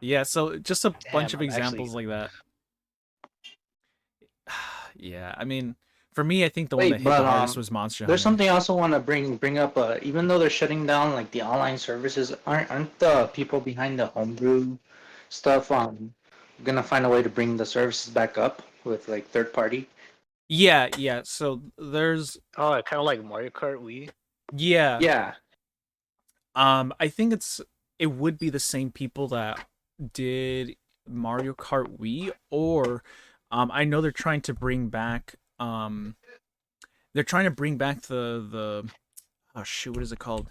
Yeah, so just a bunch Damn, of I'm actually. examples like that. Yeah, I mean, for me, I think the one that Wait, hit the but hardest was Monster there's Hunter. something I also want to bring up. Even though they're shutting down like the online services, aren't the people behind the homebrew stuff gonna find a way to bring the services back up with like third party? Yeah. So there's Oh, kind of like Mario Kart Wii. yeah. Yeah, I think it would be the same people that did Mario Kart Wii, or I know they're trying to bring back the oh shoot, what is it called?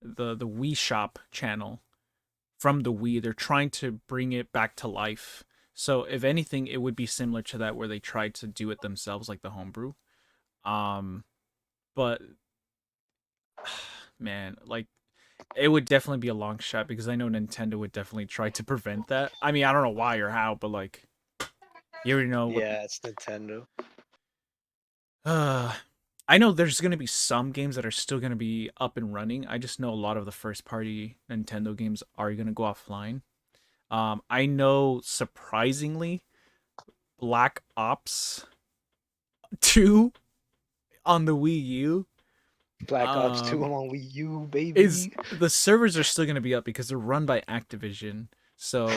The Wii Shop channel from the Wii. They're trying to bring it back to life. So if anything, it would be similar to that where they tried to do it themselves, like the homebrew. Um, but man, like it would definitely be a long shot because I know Nintendo would definitely try to prevent that. I mean, I don't know why or how, but like you already know what. Yeah, it's Nintendo. Uh, I know there's gonna be some games that are still gonna be up and running. I just know a lot of the first party Nintendo games are gonna go offline. I know surprisingly, Black Ops 2 on the Wii U Black Ops 2 um on Wii U, is baby. the servers are still gonna be up because they're run by Activision. So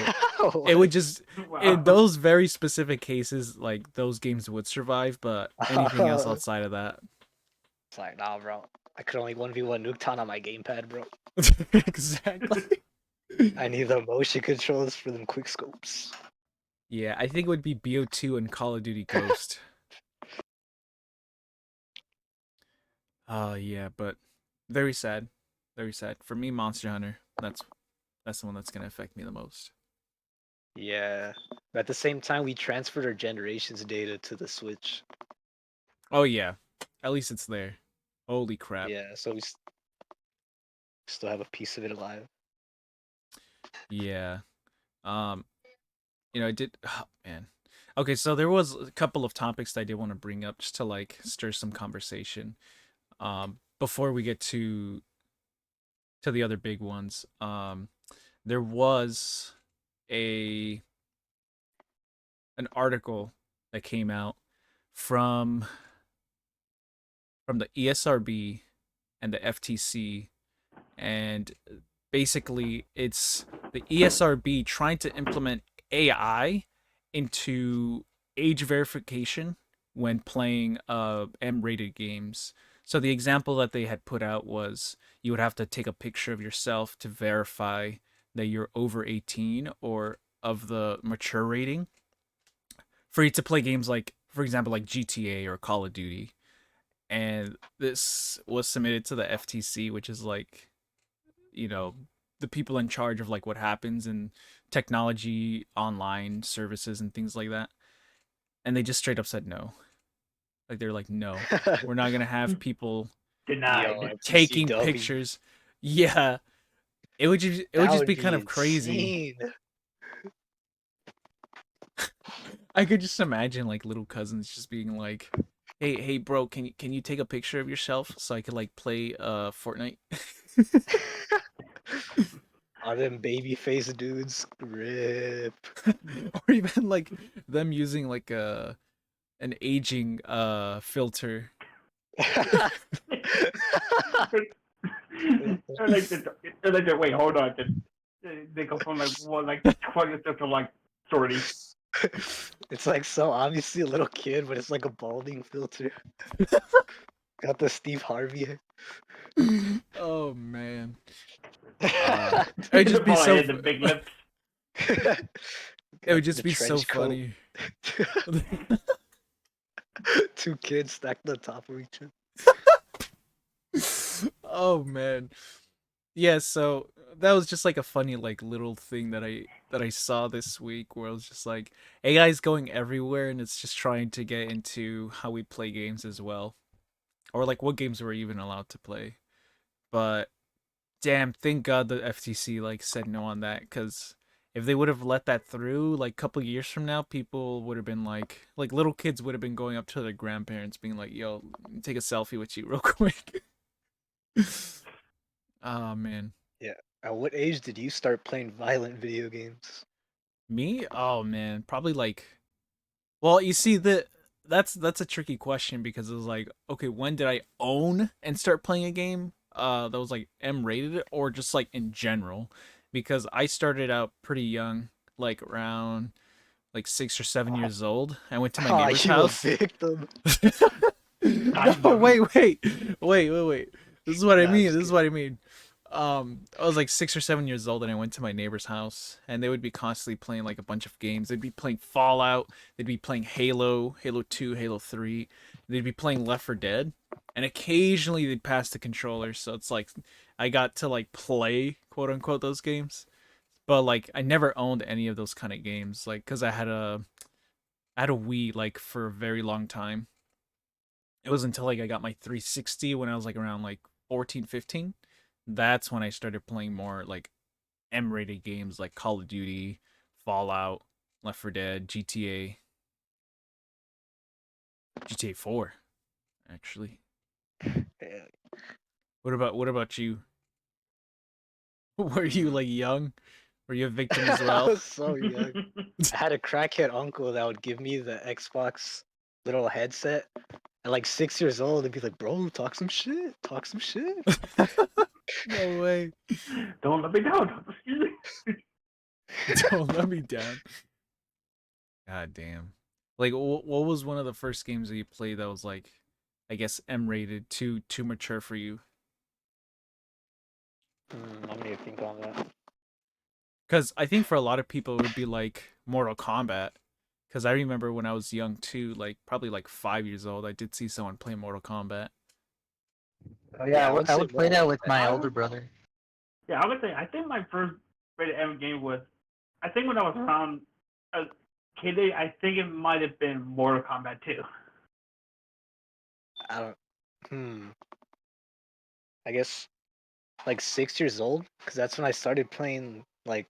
it would What? just in Wow. those very specific cases, like those games would survive, but anything else It's outside of that, like, nah, bro. I could only 1v1 Nuketown on my gamepad, bro. exactly. I need the motion controls for them quick scopes. Yeah, I think it would be BO2 and Call of Duty Ghost. Yeah, but very sad. Very sad. For me, Monster Hunter, that's the one that's gonna affect me the most. Yeah. But at the same time, we transferred our generations data to the Switch. Oh yeah. At least it's there. Holy crap. Yeah, so we still have a piece of it alive. Yeah. Um, I did oh, man. Okay, so there was a couple of topics that I did want to bring up just to like stir some conversation. Before we get to the other big ones. There was a an article that came out from the ESRB and the FTC, and basically it's the ESRB trying to implement AI into age verification when playing M-rated games. So the example that they had put out was you would have to take a picture of yourself to verify that you're over 18 or of the mature rating for you to play games like, for example, like GTA or Call of Duty. And this was submitted to the FTC, which is like, you know, the people in charge of like what happens in technology, online services, and things like that. And they just straight up said no. Like they're like, no, we're not gonna have people Yo, Denied. taking FTCW. pictures. Yeah, it would That just would be be kind of crazy. insane. I could just imagine like little cousins just being like, hey bro, can you take a picture of yourself so I could like play Fortnite? All them baby face dudes. Rip. Or even like them using like an aging filter Wait, hold on. They go from like 20 to like 30. It's like so obviously a little kid, but it's like a balding filter. Got the Steve Harvey. Oh man. It It'd just be so. The big lips. It would just be so funny. Two kids stacked on top of each other. Oh man. Yeah, so that was just like a funny like little thing that I saw this week where I was just like AI is going everywhere and it's just trying to get into how we play games as well. Or like what games we're even allowed to play. But damn, thank God the FTC like said no on that, cuz if they would have let that through, like a couple years from now, people would have been like little kids would have been going up to their grandparents being like, "Yo, take a selfie with you real quick." Oh man. Yeah. At what age did you start playing violent video games? Me? Oh man, probably like well, you see that's a tricky question because it was like, okay, when did I own and start playing a game that was like M rated or just like in general? Because I started out pretty young, like around like 6 or 7 years old. I went to my neighbor's you house. a victim. No, wait. This is what I Nah, I'm mean. just This is what I mean. I was like 6 or 7 years old, and I went to my neighbor's house, and they would be constantly playing like a bunch of games. They'd be playing Fallout. They'd be playing Halo, Halo 2, Halo 3. They'd be playing Left 4 Dead, and occasionally they'd pass the controller. So it's like I got to like play quote unquote those games, but like I never owned any of those kind of games, like because I had a Wii like for a very long time. It was until like I got my 360 when I was like around like 14, 15. That's when I started playing more like M-rated games like Call of Duty, Fallout, Left 4 Dead, GTA 4 actually. Yeah. What about you? Were you like young? Were you a victim as I well? was so young. I had a crackhead uncle that would give me the Xbox little headset. At like 6 years old, and be like, "Bro, talk some shit. Talk some shit." No way. Don't let me down. Excuse me. Don't let me down. God damn. Like, what was one of the first games that you played that was like, I guess M-rated, too mature for you? I need to think on that. Because I think for a lot of people it would be like Mortal Kombat. Because I remember when I was young too, like probably like 5 years old, I did see someone play Mortal Kombat. Oh Yeah, I yeah, would I say would play that Mortal with Kombat. my older brother. Yeah, I would say I think my first rated M game was I think when I was around a kid age, I think it might have been Mortal Kombat 2. I don't. I guess like 6 years old, because that's when I started playing like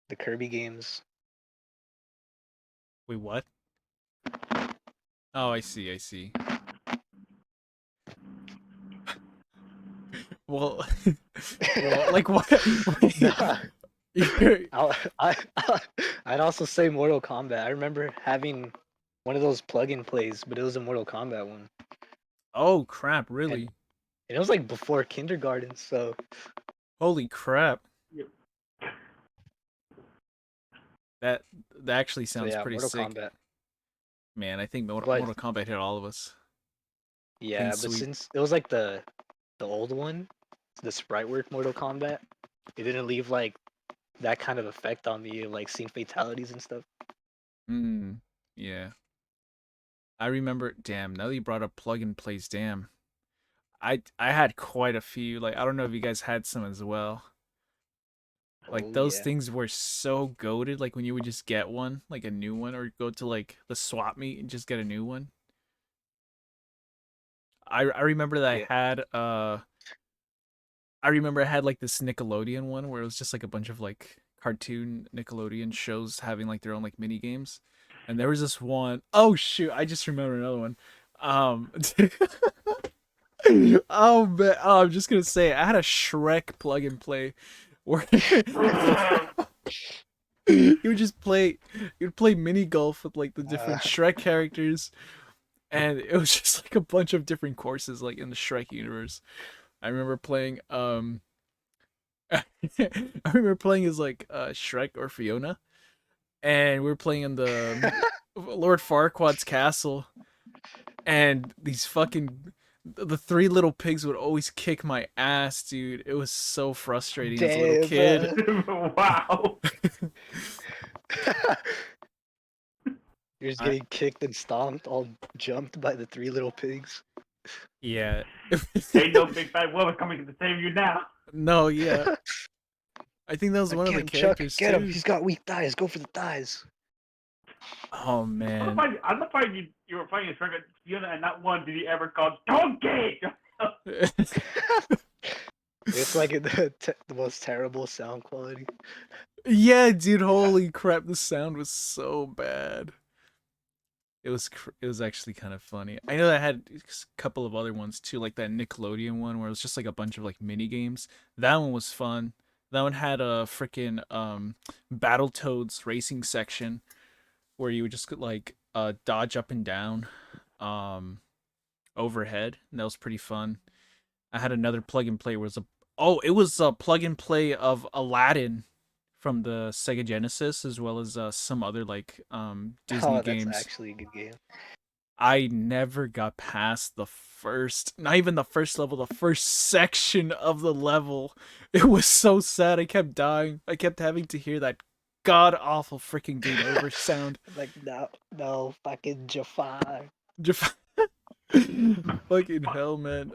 the Kirby games. Wait, what? Oh, I see, I see. Well, well, like what? Wait, Nah, you're- I'd also say Mortal Kombat. I remember having one of those plug-in plays, but it was a Mortal Kombat one, oh crap, and really? it was like before kindergarten. So Holy crap. Yep. That that actually so sounds yeah, pretty Mortal sick. Kombat. Man, I think But Mortal Kombat hit all of us. yeah, Clean but sweep. since it was like the old one, the sprite work Mortal Kombat, it didn't leave like that kind of effect on me, like seeing fatalities and stuff. Yeah. I remember, damn, now that you brought up plug and plays, damn. I had quite a few. Like I don't know if you guys had some as well. Like Oh those yeah. things were so goated, like when you would just get one, like a new one, or go to like the swap meet and just get a new one. I remember that Yeah. I remember I had like this Nickelodeon one where it was just like a bunch of like cartoon Nickelodeon shows having like their own like mini games. And there was this one, oh shoot, I just remember another one. Um oh man, oh, I'm just gonna say I had a Shrek plug and play where you would just play you'd play mini golf with like the different Shrek characters. and it was just like a bunch of different courses like in the Shrek universe. I remember playing I remember playing as like Shrek or Fiona, and we were playing in the Lord Farquaad's castle, and these fucking the three little pigs would always kick my ass, dude. It was so frustrating as a little Damn, kid. Wow. You're just I, getting kicked and stomped, all jumped by the three little pigs. yeah. Ain't no big fat woman coming to save you now. No, yeah. I think that was Like, one of get the him, Chuck, characters get him. too. He's got weak thighs. Go for the thighs. Oh man. I'm not finding you were playing a Shrek Fiona, and not one did he ever call Donkey. It's like the most terrible sound quality. Yeah, dude, holy crap, the sound was so bad. It was actually kind of funny. I know I had a couple of other ones too, like that Nickelodeon one where it was just like a bunch of like mini games. That one was fun. That one had a freaking Battletoads racing section where you would just like dodge up and down um overhead, and that was pretty fun. I had another plug and play where it was a plug and play of Aladdin from the Sega Genesis, as well as some other like Disney Oh, that's games. actually a good game. I never got past the first, not even the first level, the first section of the level. It was so sad. I kept dying. I kept having to hear that god awful freaking game over sound. Like, no, fucking Jafar. Fucking hell, man.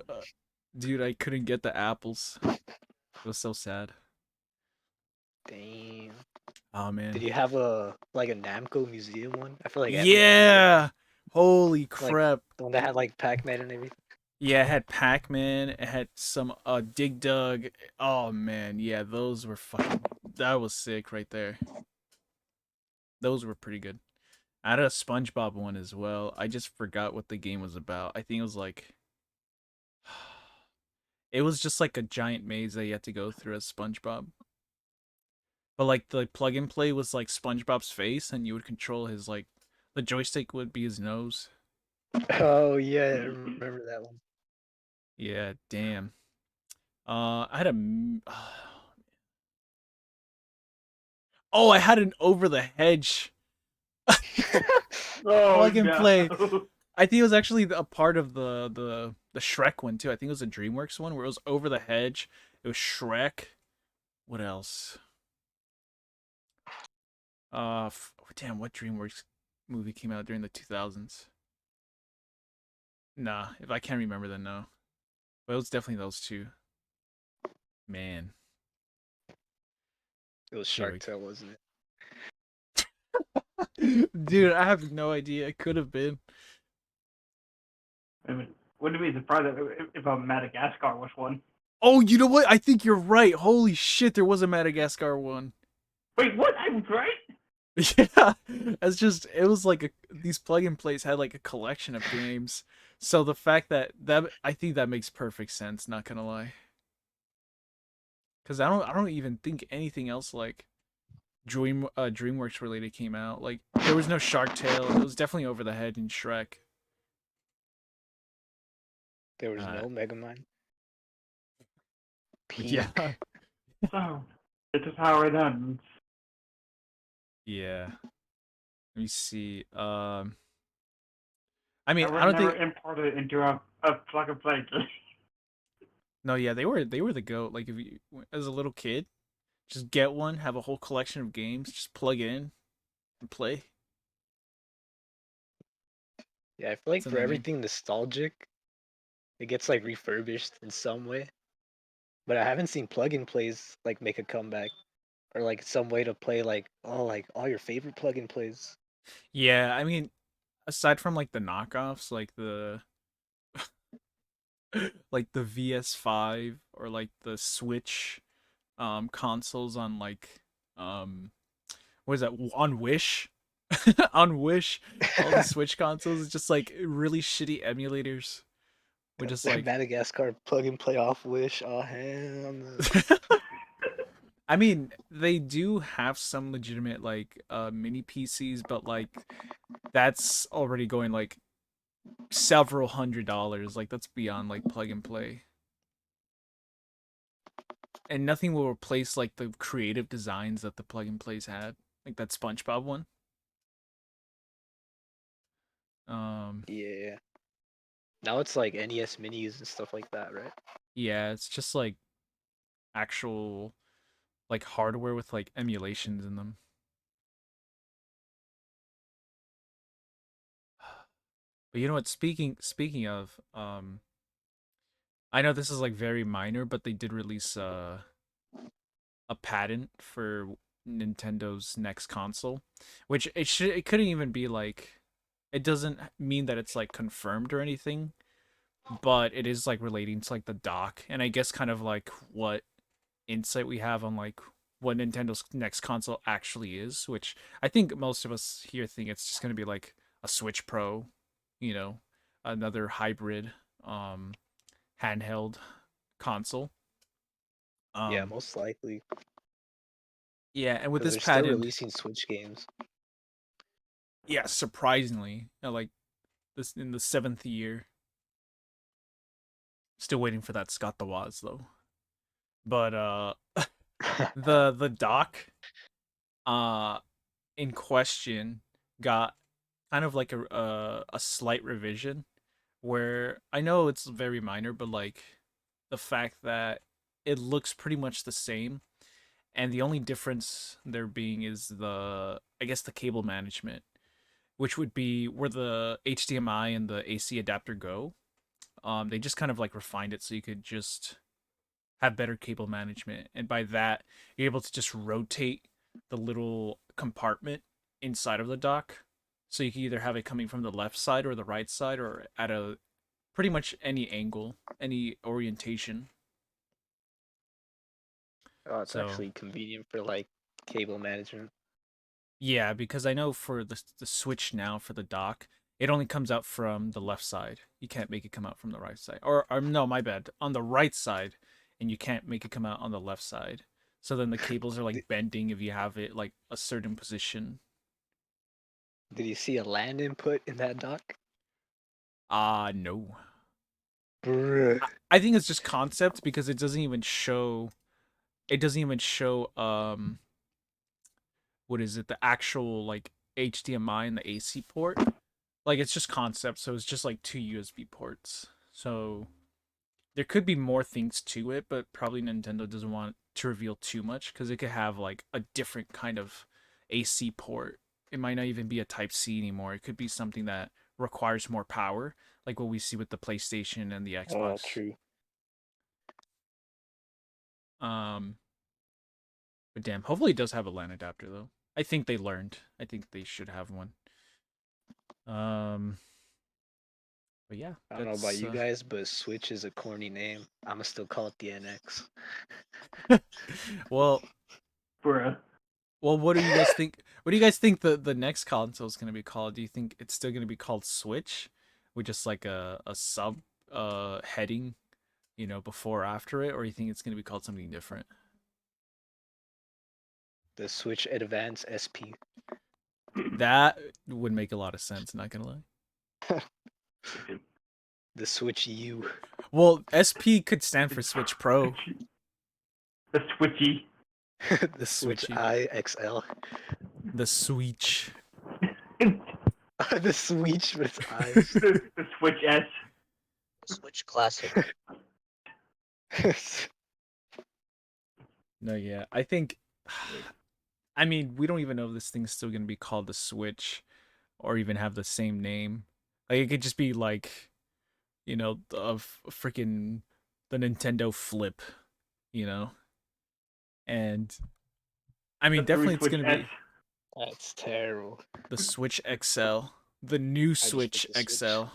Dude, I couldn't get the apples. It was so sad. Damn. Oh man. Did you have a Namco museum one? I feel like everyone had Yeah. Holy Like- crap. the one that had like Pac-Man and everything. Yeah, it had Pac-Man, it had some Dig Dug. Oh man, yeah, those were fucking that was sick right there. Those were pretty good. I had a SpongeBob one as well. I just forgot what the game was about. I think it was like it was just like a giant maze that you had to go through as SpongeBob. But like the plug and play was like SpongeBob's face, and you would control his like the joystick would be his nose. Oh yeah, I remember that one. Yeah, damn. I had a oh, I had an over the hedge Oh plug and no. play. I think it was actually a part of the Shrek one too. I think it was a DreamWorks one where it was over the hedge. It was Shrek. What else? Damn, what DreamWorks movie came out during the 2000s? Nah, if I can't remember, then no. But it was definitely those two. Man, It was Here we Shark Tale, wasn't it? dude, I have no idea. It could have been. I mean, wouldn't be surprised if a Madagascar was one. Oh, you know what? I think you're right. Holy shit, there was a Madagascar one. Wait, what? I was right? Yeah, it's just it was like these plug and plays had like a collection of games. So the fact that I think that makes perfect sense. Not gonna lie, because I don't even think anything else like DreamWorks related came out. Like there was no Shark Tale. It was definitely Over the Head and Shrek. There was Uh, no Megamind. Peak. Yeah, So, this is how it ends. yeah. Let me see. I mean, I I was don't never think. imported into a plug and play game. No, yeah, they were the goat. Like if you as a little kid, just get one, have a whole collection of games, just plug it in and play. Yeah, I feel like It's in for the name. everything nostalgic, it gets like refurbished in some way. But I haven't seen plug and plays like make a comeback or like some way to play like all your favorite plug and plays. Yeah, I mean, aside from like the knockoffs, like the VS5 or like the Switch consoles on like um what is that on Wish? On Wish, all the Switch consoles is just like really shitty emulators. With just like Madagascar plug and play off Wish. Oh hell no. I mean, they do have some legitimate like mini PCs, but like that's already going like several $100s. Like that's beyond like plug and play. And nothing will replace like the creative designs that the plug and plays had, like that SpongeBob one. Yeah. Now it's like NES minis and stuff like that, right? Yeah, it's just like actual like hardware with like emulations in them. But you know what? Speaking of, I know this is like very minor, but they did release a patent for Nintendo's next console, which it couldn't even be like, it doesn't mean that it's like confirmed or anything, but it is like relating to like the dock, and I guess kind of like what insight we have on like what Nintendo's next console actually is, which I think most of us here think it's just gonna be like a Switch Pro, you know, another hybrid handheld console. Yeah, Um most likely. yeah, and with Because this they're still patent, releasing Switch games. yeah, surprisingly, like this in the 7th year. Still waiting for that Scott the Woz though. But the dock uh in question got kind of like a slight revision, where I know it's very minor, but like the fact that it looks pretty much the same, and the only difference there being is the, I guess, the cable management, which would be where the HDMI and the AC adapter go. They just kind of like refined it so you could just have better cable management, and by that you're able to just rotate the little compartment inside of the dock, so you can either have it coming from the left side or the right side, or at a pretty much any angle, any orientation. Oh, it's So actually convenient for like cable management. yeah, because I know for the Switch now for the dock, it only comes out from the left side. You can't make it come out from the right side. Or no, my bad, on the right side, and you can't make it come out on the left side. So then the cables are like Did, bending if you have it like a certain position. did you see a land input in that dock? No. Bruh. I think it's just concept, because it doesn't even show, what is it, the actual like HDMI and the AC port. Like it's just concept, so it's just like two USB ports. So there could be more things to it, but probably Nintendo doesn't want to reveal too much, because it could have like a different kind of AC port. It might not even be a Type C anymore. It could be something that requires more power, like what we see with the PlayStation and the Oh, Xbox. true. Um, but damn, hopefully it does have a LAN adapter though. I think they learned. I think they should have one. Um, but yeah, I don't know about you guys, but Switch is a corny name. I'ma still call it the NX. well, Bruh. Well, what do you guys think? What do you guys think the next console is going to be called? Do you think it's still going to be called Switch, with just like a sub heading, before or after it, or you think it's going to be called something different? The Switch Advance SP. That would make a lot of sense. Not gonna lie. The Switch U. Well, SP could stand for Switch Pro. The Switchy. The Switch Switchy. I XL. The Switch. The Switch with its eyes. The Switch S. Switch Classic. No, yeah, I think. I mean, we don't even know if this thing's still gonna be called the Switch, or even have the same name. Like it could just be like, of freaking the Nintendo Flip, you know. And I mean, The definitely it's Switch gonna S. be That's terrible. the Switch XL, the new I just Switch picked the Switch. XL,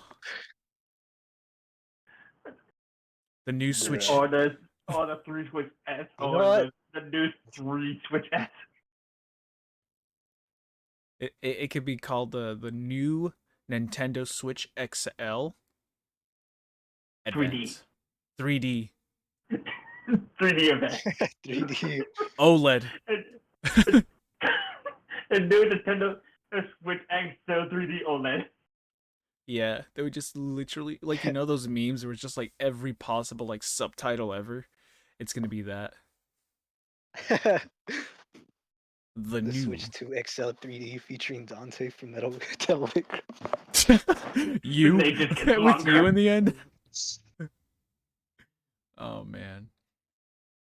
the new Switch. Bruh. Or the 3 Switch S. You know Or what? the new 3 Switch S. It could be called the new Nintendo Switch XL 3D. Advance, 3D 3D event. 3D. OLED. And new Nintendo Switch XL 3D OLED. Yeah, they would just literally like those memes where it's just like every possible like subtitle ever. It's gonna be that. The The new Switch 2 XL 3D featuring Dante from Metal Gear. you They just get with you longer. in the end. Oh man.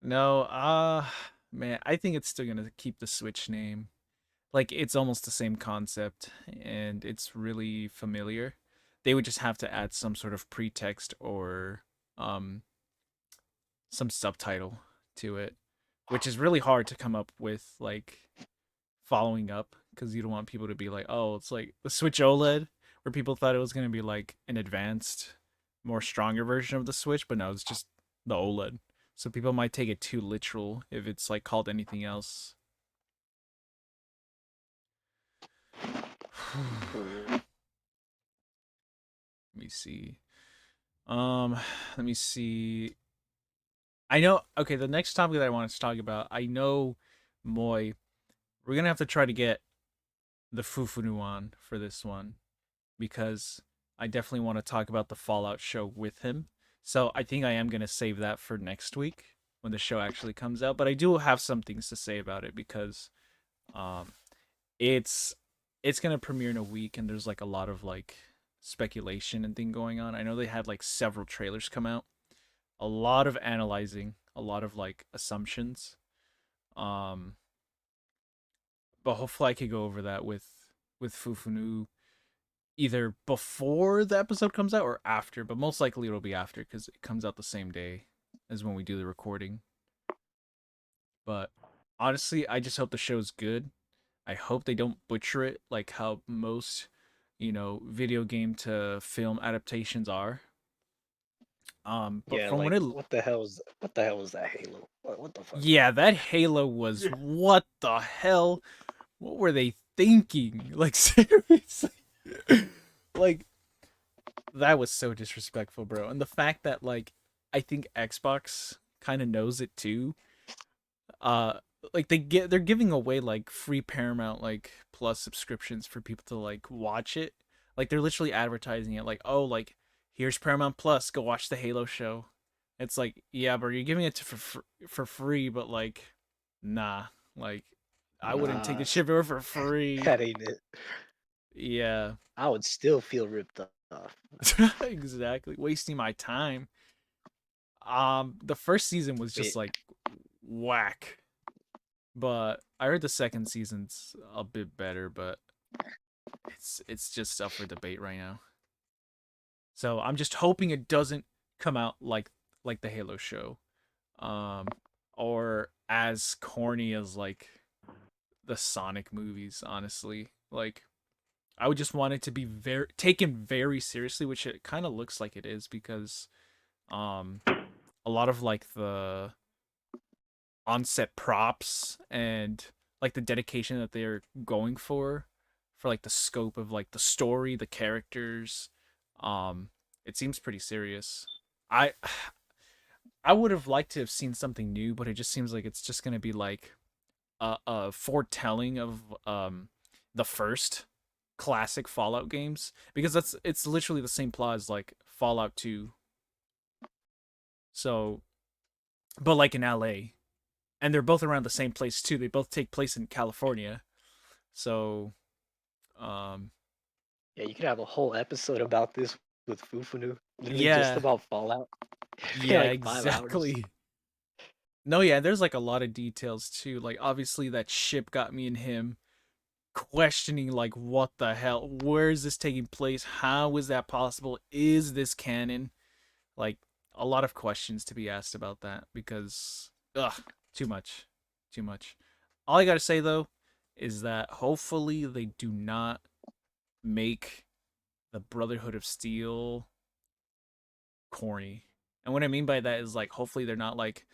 No, man, I think it's still gonna keep the Switch name. Like it's almost the same concept and it's really familiar. They would just have to add some sort of pretext or um some subtitle to it, which is really hard to come up with like following up because you don't want people to be like, "Oh, it's like the Switch OLED," where people thought it was going to be like an advanced, more stronger version of the Switch, but no, it's just the OLED. So people might take it too literal if it's like called anything else. Mm. Let me see. Um, let me see. I know. Okay, the next topic that I wanted to talk about. I know, Moy. We're gonna have to try to get the Fufunu on for this one because I definitely want to talk about the Fallout show with him. So I think I am gonna save that for next week when the show actually comes out. But I do have some things to say about it because um, it's it's gonna premiere in a week and there's like a lot of like speculation and thing going on. I know they had like several trailers come out, a lot of analyzing, a lot of like assumptions. Um, but hopefully I could go over that with Fufunu either before the episode comes out or after, but most likely it'll be after because it comes out the same day as when we do the recording. But honestly, I just hope the show's good. I hope they don't butcher it like how most, video game to film adaptations are. But Yeah, from when like it, what the hell was that Halo? What the fuck? yeah, that Halo was what the hell? What were they thinking? Like seriously, like that was so disrespectful, bro. And the fact that like I think Xbox kind of knows it too. Uh like they're giving away like free Paramount like Plus subscriptions for people to like watch it. Like they're literally advertising it like, "Oh, like here's Paramount Plus, go watch the Halo show." It's like, "Yeah, bro, you're giving it for free, but like nah, like I wouldn't take the Nah, shit for free." that ain't it. Yeah. I would still feel ripped off. Exactly. Wasting my time. The first season was just Wait, like whack, but I heard the second season's a bit better, but it's just up for debate right now. So I'm just hoping it doesn't come out like the Halo show, um, or as corny as like the Sonic movies. Honestly, like I would just want it to be very taken very seriously, which it kind of looks like it is because um a lot of like the on-set props and like the dedication that they're going for like the scope of like the story, the characters, um it seems pretty serious. I I would have liked to have seen something new, but it just seems like it's just going to be like a foretelling of the first classic Fallout games because it's literally the same plot as like Fallout 2. So, but like in LA, and they're both around the same place too. They both take place in California. So, um, yeah, you could have a whole episode about this with Fufunu. Literally just yeah, about Fallout. yeah, Like 5 hours. exactly. No, yeah, there's like a lot of details too. Like obviously that ship got me and him questioning like what the hell? Where is this taking place? How is that possible? Is this canon? Like a lot of questions to be asked about that because too much. Too much. All I got to say though is that hopefully they do not make the Brotherhood of Steel corny. And what I mean by that is like hopefully they're not like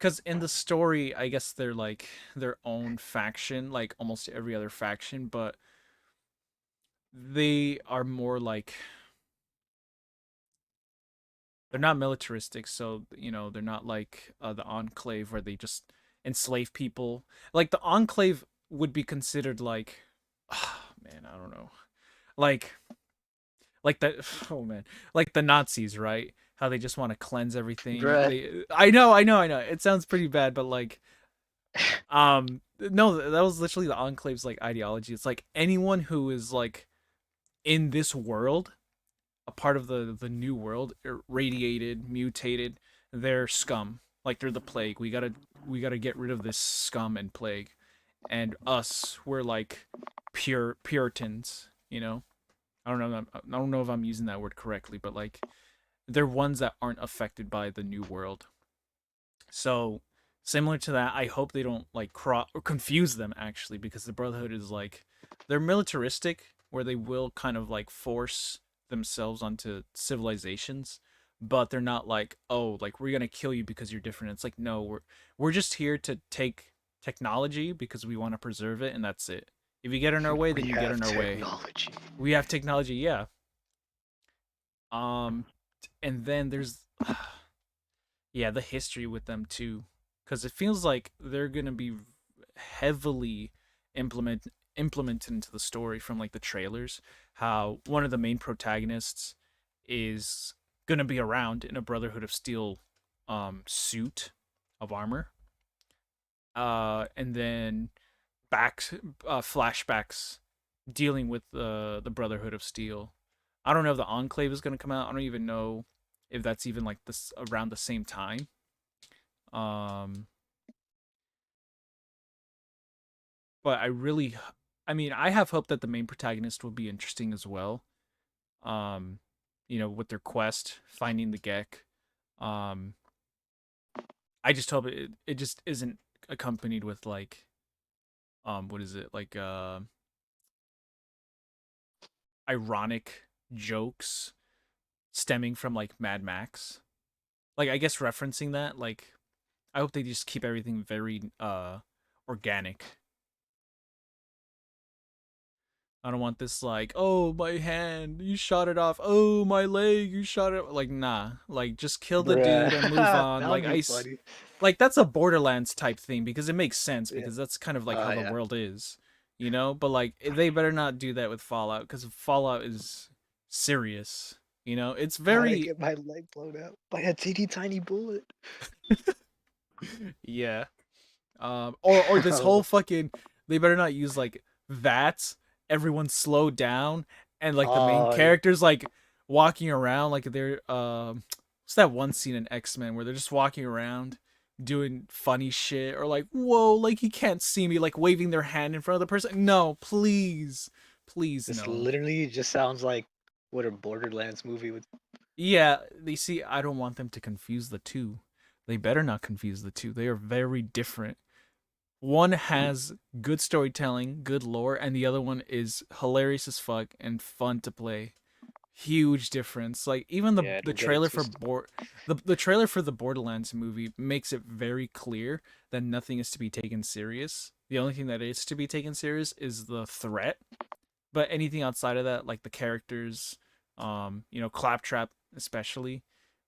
cuz in the story I guess they're like their own faction like almost every other faction, but they are more like they're not militaristic, so they're not like the Enclave where they just enslave people. Like the Enclave would be considered like, man, I don't know. like the oh man, like the Nazis, right? How they just want to cleanse everything. Bruh. I know. It sounds pretty bad, but like, no, that was literally the Enclave's like ideology. It's like anyone who is like in this world, a part of the new world, radiated, mutated, they're scum. Like they're the plague. We gotta get rid of this scum and plague. And us, we're like Puritans, you know. I don't know if I'm using that word correctly, but like they're ones that aren't affected by the new world. So similar to that, I hope they don't like or confuse them actually, because the Brotherhood is like they're militaristic, where they will kind of like force themselves onto civilizations, but they're not like, oh, like we're gonna kill you because you're different. It's like, no, we're just here to take technology because we want to preserve it, and that's it. If you get in our way, then We you get have in our way. technology. We have technology, yeah. Um, and then there's yeah, the history with them too, because it feels like they're gonna be heavily implemented into the story from like the trailers. How one of the main protagonists is gonna be around in a Brotherhood of Steel suit of armor. And then flashbacks dealing with the Brotherhood of Steel. I don't know if the Enclave is gonna come out. I don't even know if that's even like this around the same time. Um, but I mean, I have hope that the main protagonist will be interesting as well. Um, with their quest, finding the Gek. Um, I just hope it just isn't accompanied with like, what is it like, ironic jokes stemming from like Mad Max. Like I guess referencing that, like I hope they just keep everything very organic. I don't want this like, oh my hand, you shot it off. Oh my leg, you shot it. Like nah, like just kill the Bruh. dude and move on. That Like would be funny. like that's a Borderlands type thing because it makes sense Yeah. because that's kind of like how the Yeah. world is, you know. But like they better not do that with Fallout because Fallout is serious. You know, it's How'd I very get my leg blown out by a teeny tiny bullet? yeah. Or this whole Oh, fucking they better not use like that. Everyone slow down and like the main oh, yeah. characters like walking around like they're what's that one scene in X-Men where they're just walking around doing funny shit or like whoa like he can't see me like waving their hand in front of the person. No, please. Please This no. literally just sounds like what a Borderlands movie would. Yeah, they see I don't want them to confuse the two. They better not confuse the two. They are very different. One has good storytelling, good lore, and the other one is hilarious as fuck and fun to play. Huge difference. Like even Yeah, I the don't get it trailer for twisted. the trailer for the Borderlands movie makes it very clear that nothing is to be taken serious. The only thing that is to be taken serious is the threat. But anything outside of that, like the characters, Claptrap especially,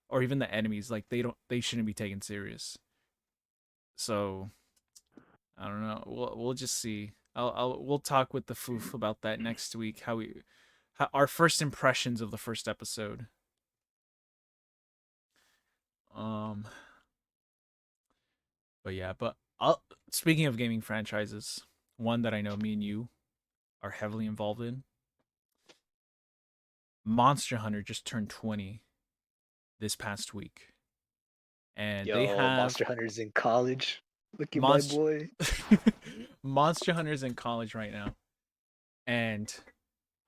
or even the enemies, like they shouldn't be taken serious. So I don't know. We'll just see. We'll talk with the foof about that next week. How our first impressions of the first episode. Um, but yeah, speaking of gaming franchises, one that I know me and you are heavily involved in. Monster Hunter just turned 20 this past week, and they Yo, have Monster Hunter's in college. Look at my Monster boy. Monster Hunter's in college right now, and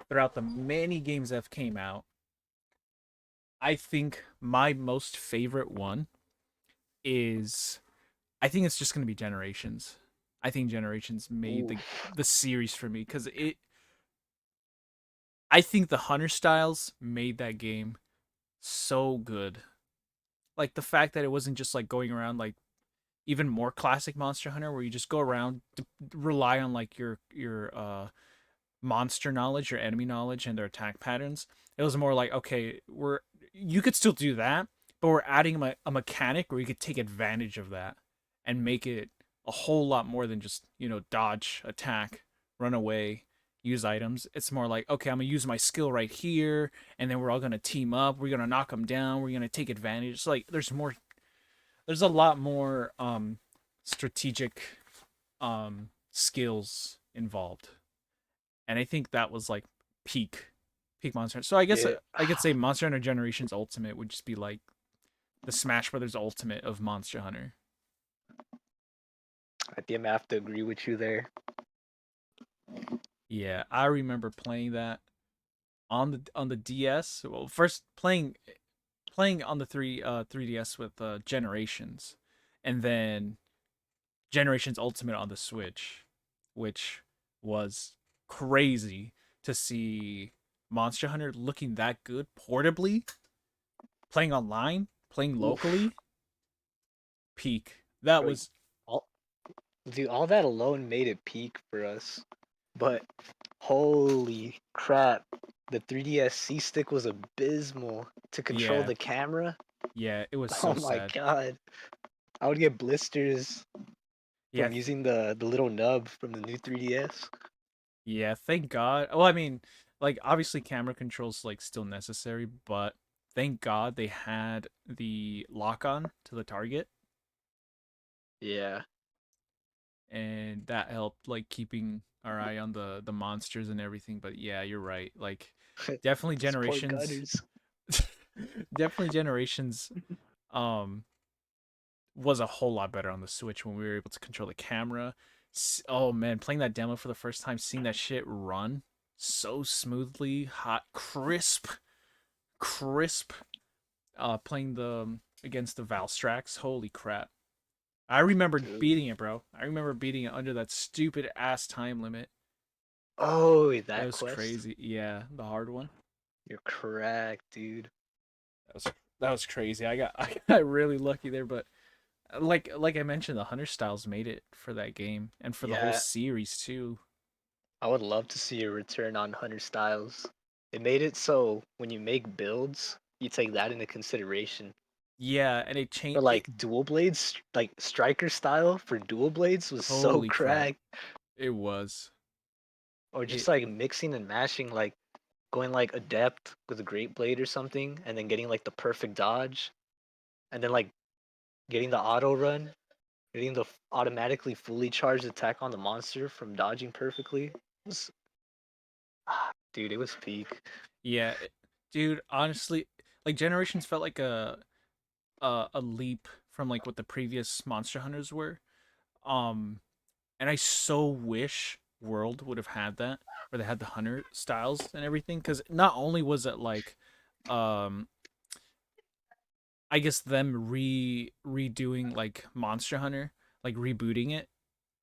throughout the many games that have came out, I think my most favorite one is I think it's just gonna be Generations. I think Generations made the Oof. the series for me because it. I think the Hunter styles made that game so good. Like the fact that it wasn't just like going around like even more classic Monster Hunter where you just go around rely on like your monster knowledge, your enemy knowledge, and their attack patterns. It was more like okay, you could still do that, but we're adding a mechanic where you could take advantage of that and make it a whole lot more than just dodge, attack, run away. use items. It's more like, okay, I'm gonna use my skill right here, and then we're all gonna team up. We're gonna knock them down. We're gonna take advantage. It's like there's a lot more strategic skills involved, and I think that was like peak Monster Hunter. So I guess Yeah. I could say Monster Hunter Generations Ultimate would just be like the Smash Brothers Ultimate of Monster Hunter. I think I have to agree with you there. Yeah, I remember playing that on the DS. Well, first playing on the 3DS with Generations, and then Generations Ultimate on the Switch, which was crazy to see Monster Hunter looking that good portably, playing online, playing Oof. locally. Peak. That Bro, was all, dude, all that alone made it peak for us. But holy crap, the 3DS stick was abysmal to control yeah, the camera. yeah. It was Oh so my sad. god. I would get blisters Yeah, from using the little nub from the new 3DS. yeah. Thank God. Well, I mean, like obviously camera controls like still necessary, but thank God they had the lock on to the target, Yeah. and that helped like keeping our eye on the monsters and everything. But yeah, you're right. Like definitely Those poor generations, gunners. definitely generations. Um, was a whole lot better on the Switch when we were able to control the camera. Oh man, playing that demo for the first time, seeing that shit run so smoothly, hot, crisp. Playing the against the Valstrax. Holy crap! I remember Dude. beating it, bro. I remember beating it under that stupid ass time limit. Oh, It that was quest? crazy. Yeah, the hard one. You're correct, dude. That was crazy. I got really lucky there, but like I mentioned, the Hunter Styles made it for that game and for the whole Yeah, series too. I would love to see a return on Hunter Styles. It made it so when you make builds, you take that into consideration. Yeah, and it For changed. like dual blades, like striker style for dual blades was so Holy crap! cracked. It was. Or just It like mixing and mashing, like going like adept with a great blade or something, and then getting like the perfect dodge, and then like getting the auto run, getting the automatically fully charged attack on the monster from dodging perfectly. It was, dude, it was peak. yeah, dude. Honestly, like Generations felt like a leap from like what the previous Monster Hunters were. Um, and I so wish World would have had that, where they had the Hunter styles and everything. Because not only was it like, um, I guess them redoing like Monster Hunter, like rebooting it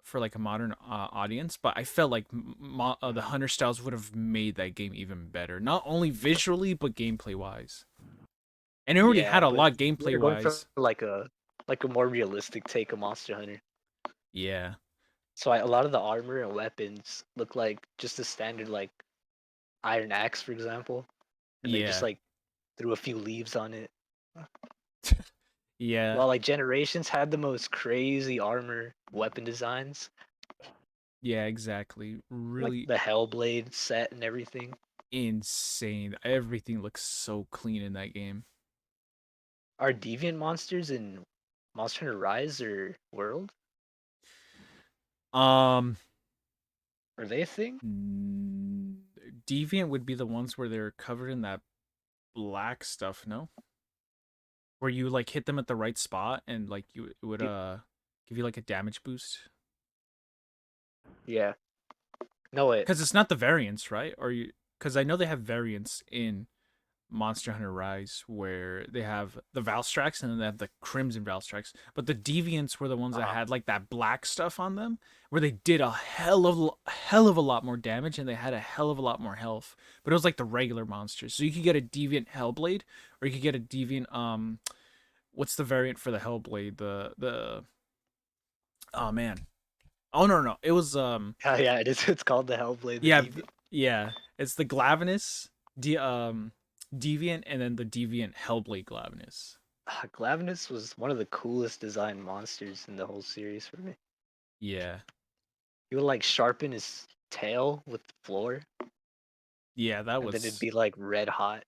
for like a modern audience, but I felt like the Hunter styles would have made that game even better, not only visually but gameplay wise. And it already had Yeah, a but lot gameplay they're going for wise. like a more realistic take of Monster Hunter. Yeah, So a lot of the armor and weapons look like just a standard like iron axe, for example, and they just yeah, like threw a few leaves on it. yeah, While like Generations had the most crazy armor weapon designs, yeah. Exactly. like Really the Hellblade set and everything. insane. Everything looks so clean in that game. Are deviant monsters in Monster Hunter Rise or World? Um, Are they a thing? mm, Deviant would be the ones where they're covered in that black stuff. No, where you like hit them at the right spot and like you it would Do- give you like a damage boost. Yeah. No, wait. Because it's not the variants, right? Or you? Because I know they have variants in Monster Hunter Rise where they have the Valstrax and then they have the Crimson Valstrax. But the Deviants were the ones that Uh, had like that black stuff on them, where they did a hell of a lot more damage and they had a hell of a lot more health. But it was like the regular monsters, so you could get a Deviant Hellblade, or you could get a Deviant what's the variant for the Hellblade? The oh man, oh no, it was yeah, yeah, it is. It's called the Hellblade, the yeah deviant. yeah, it's the Glavenus, Deviant, and then the Deviant Hellblade Glavenus. Glavenus was one of the coolest designed monsters in the whole series for me. Yeah. He would like sharpen his tail with the floor, Yeah, that and then it'd was be like red hot.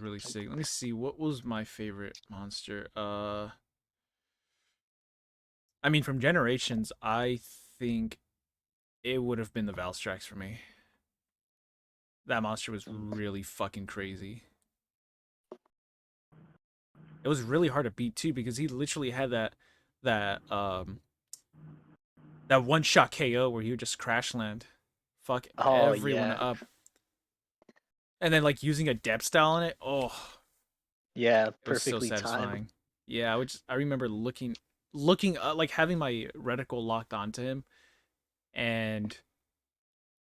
really sick. Let me see, what was my favorite monster? I mean, from Generations, I think it would have been the Valstrax for me. That monster was really fucking crazy. It was really hard to beat too because he literally had that that one shot KO where he would just crash land, fuck Oh everyone yeah, up, and then like using a depth style on it. Oh, yeah, it was so perfectly timed. satisfying. Yeah, I remember looking like having my reticle locked onto him and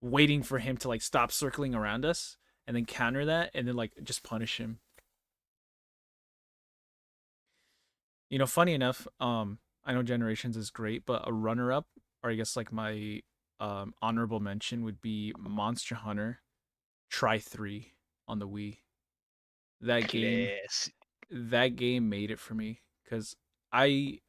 waiting for him to like stop circling around us and then counter that and then like just punish him. You know, funny enough, I know Generations is great, but a runner up, or I guess like my honorable mention would be Monster Hunter Try 3 on the Wii. That game Yes. that game made it for me cuz I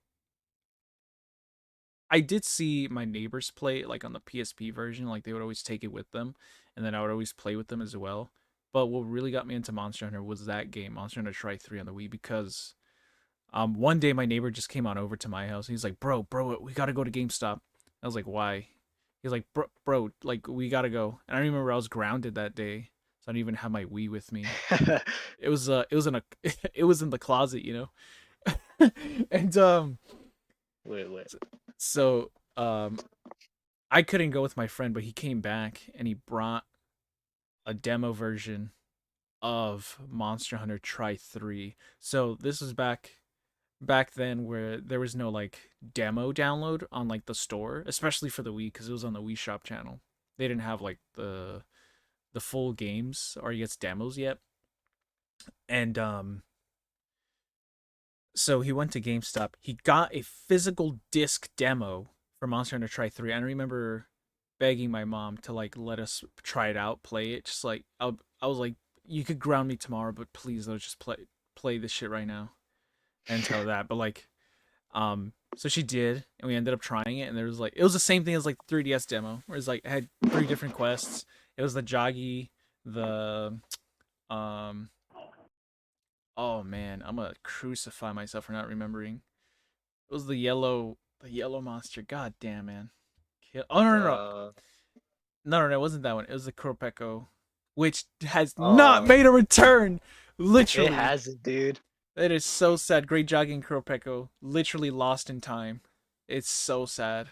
I did see my neighbors play it like on the PSP version, like they would always take it with them and then I would always play with them as well. But what really got me into Monster Hunter was that game, Monster Hunter Try 3 on the Wii because one day my neighbor just came on over to my house. He's like, bro, we gotta go to GameStop. I was like, why? He's like, bro, like we gotta go. And I remember I was grounded that day, so I didn't even have my Wii with me. It was in a, it was in the closet, you know. And Wait. so I couldn't go with my friend, but he came back and he brought a demo version of Monster Hunter Try 3. So this was back then where there was no like demo download on like the store, especially for the Wii because it was on the Wii Shop channel. They didn't have like the full games or I guess demos yet. And so he went to GameStop. He got a physical disc demo for Monster Hunter Try 3. And I remember begging my mom to like let us try it out, play it. Just like I was like, you could ground me tomorrow, but please let's just play this shit right now and tell her that. But like so she did, and we ended up trying it, and there was like it was the same thing as like 3DS demo, where it's like it had 3 different quests. It was the Joggy, the um oh man, I'm gonna crucify myself for not remembering. It was the yellow monster. God damn man. Oh Uh, no, it wasn't that one. It was the Kurapeko, which has not oh, made a return. it Literally, hasn't, dude. it is so sad. Great Jogging Kurapeko, literally lost in time. It's so sad.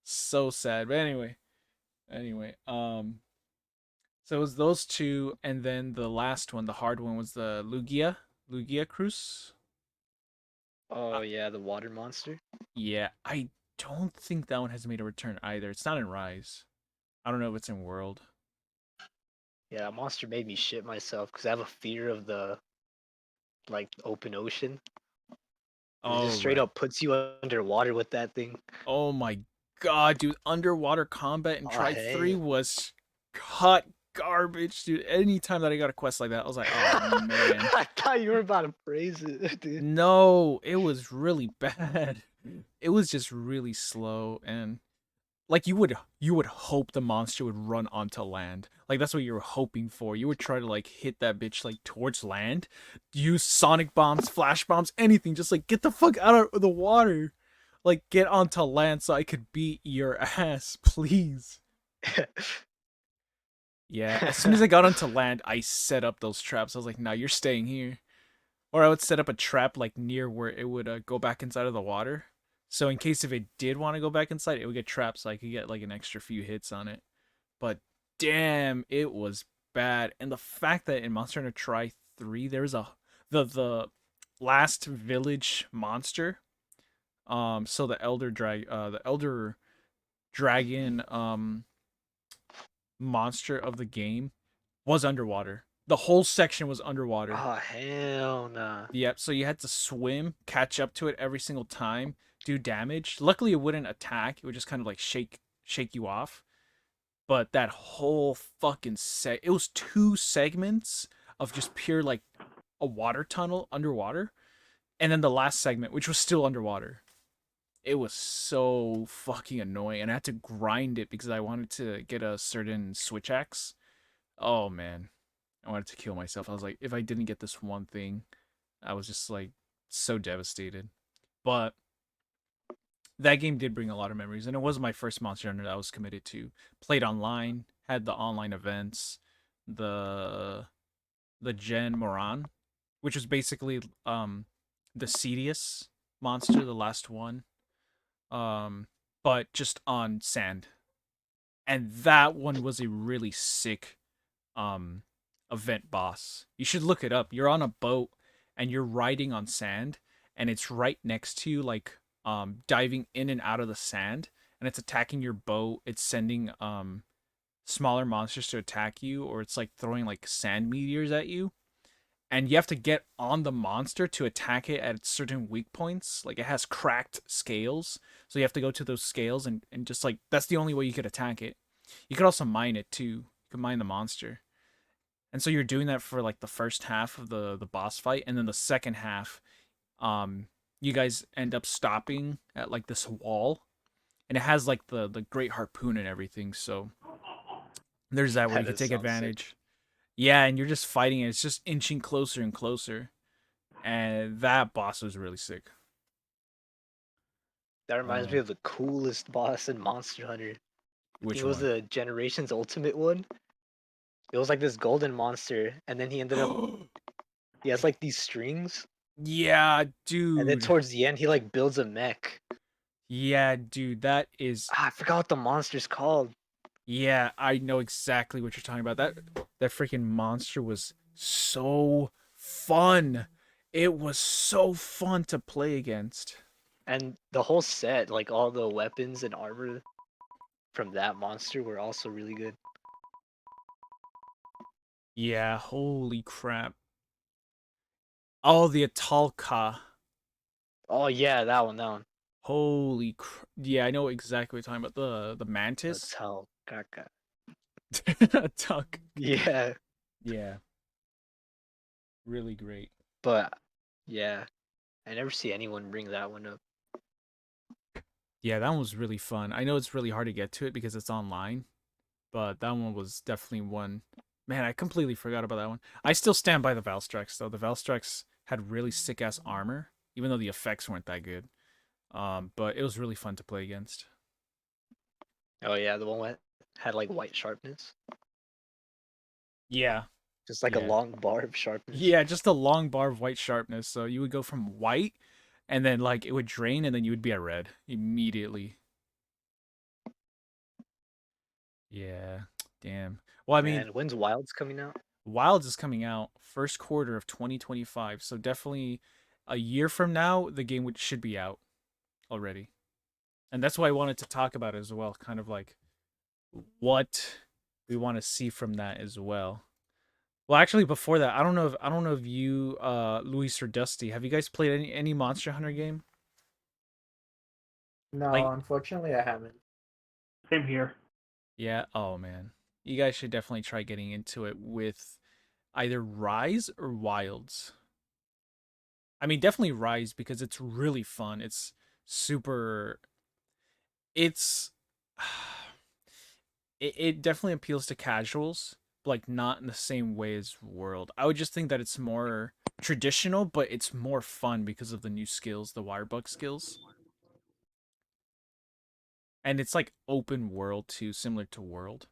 So sad. But anyway, so it was those two, and then the last one, the hard one, was the Lugia Cruise. Oh Uh, yeah, the water monster. yeah, I don't think that one has made a return either. It's not in Rise. I don't know if it's in World. Yeah, that monster made me shit myself because I have a fear of the like open ocean. It Oh just straight right. up puts you underwater with that thing. Oh my god, dude! Underwater combat in Oh Tri 3 hey. was hot garbage, dude. Anytime that I got a quest like that, I was like, oh man. I thought you were about to praise it, dude. No, it was really bad. It was just really slow and like you would hope the monster would run onto land. Like that's what you were hoping for. You would try to like hit that bitch like towards land, use sonic bombs, flash bombs, anything. Just like get the fuck out of the water. Like get onto land so I could beat your ass, please. Yeah, as soon as I got onto land, I set up those traps. I was like, "Nah, you're staying here." Or I would set up a trap like near where it would go back inside of the water. So in case if it did want to go back inside, it would get trapped so I could get like an extra few hits on it. But damn, it was bad. And the fact that in Monster Hunter Tri 3 there's a the last village monster, so the elder dragon monster of the game was underwater. The whole section was underwater. Oh hell nah. Yep, so you had to swim, catch up to it every single time, do damage. Luckily it wouldn't attack. It would just kind of like shake you off. But that whole fucking it was 2 segments of just pure like a water tunnel underwater and then the last segment which was still underwater. It was so fucking annoying, and I had to grind it because I wanted to get a certain switch axe. Oh man, I wanted to kill myself. I was like, if I didn't get this one thing, I was just like so devastated. But that game did bring a lot of memories, and it was my first Monster Hunter that I was committed to. Played online, had the online events, the Gen Moran, which was basically the seediest monster, the last one, um, but just on sand. And that one was a really sick um event boss. You should look it up. You're on a boat and you're riding on sand, and it's right next to you, like diving in and out of the sand, and it's attacking your boat. It's sending smaller monsters to attack you, or it's like throwing like sand meteors at you, and you have to get on the monster to attack it at certain weak points. Like it has cracked scales, so you have to go to those scales and just like that's the only way you could attack it. You could also mine it too. You could mine the monster. And so you're doing that for like the first half of the boss fight, and then the second half, you guys end up stopping at like this wall, and it has like the great harpoon and everything. So there's that where you That can does take sound sick. advantage. Yeah, and you're just fighting it. It's just inching closer and closer, and that boss was really sick. That reminds me Uh, of the coolest boss in Monster Hunter. I think which it was one? the Generations Ultimate one. It was like this golden monster, and then he ended up he has like these strings, Yeah, and then dude. towards the end he like builds a mech. Yeah, dude. That is. Ah, I forgot what the monster's called. Yeah, I know exactly what you're talking about. That freaking monster was so fun. It was so fun to play against. And the whole set, like all the weapons and armor from that monster were also really good. Yeah, holy crap. Oh, the Atalka. Oh yeah, that one. Yeah, I know exactly what you're talking about. The That's mantis. how Kaka. Atalka. Yeah, Yeah, really great. but yeah, I never see anyone bring that one up. Yeah, that one was really fun. I know it's really hard to get to it because it's online, but that one was definitely one. Man, I completely forgot about that one. I still stand by the Valstrax though. The Valstrax had really sick ass armor, even though the effects weren't that good. But it was really fun to play against. Oh yeah, the one that had like white sharpness, Yeah, just like a yeah, long bar of sharpness. yeah. Just a long bar of white sharpness. So you would go from white, and then like it would drain, and then you would be at red immediately. Yeah, damn. Well, I mean, Man, when's Wilds coming out? Wilds is coming out first quarter of 2025, so definitely a year from now the game should be out already. And that's why I wanted to talk about it as well, kind of like what we want to see from that as well. Well, actually before that, I don't know if you Luis or Dusty, have you guys played any Monster Hunter game? No, Like unfortunately, I haven't. Same here. yeah, oh man. You guys should definitely try getting into it with either Rise or Wilds. I mean, definitely Rise because it's really fun. It's super. It's. It definitely appeals to casuals, but like not in the same way as World. I would just think that it's more traditional, but it's more fun because of the new skills, the wirebug skills, and it's like open world too, similar to World.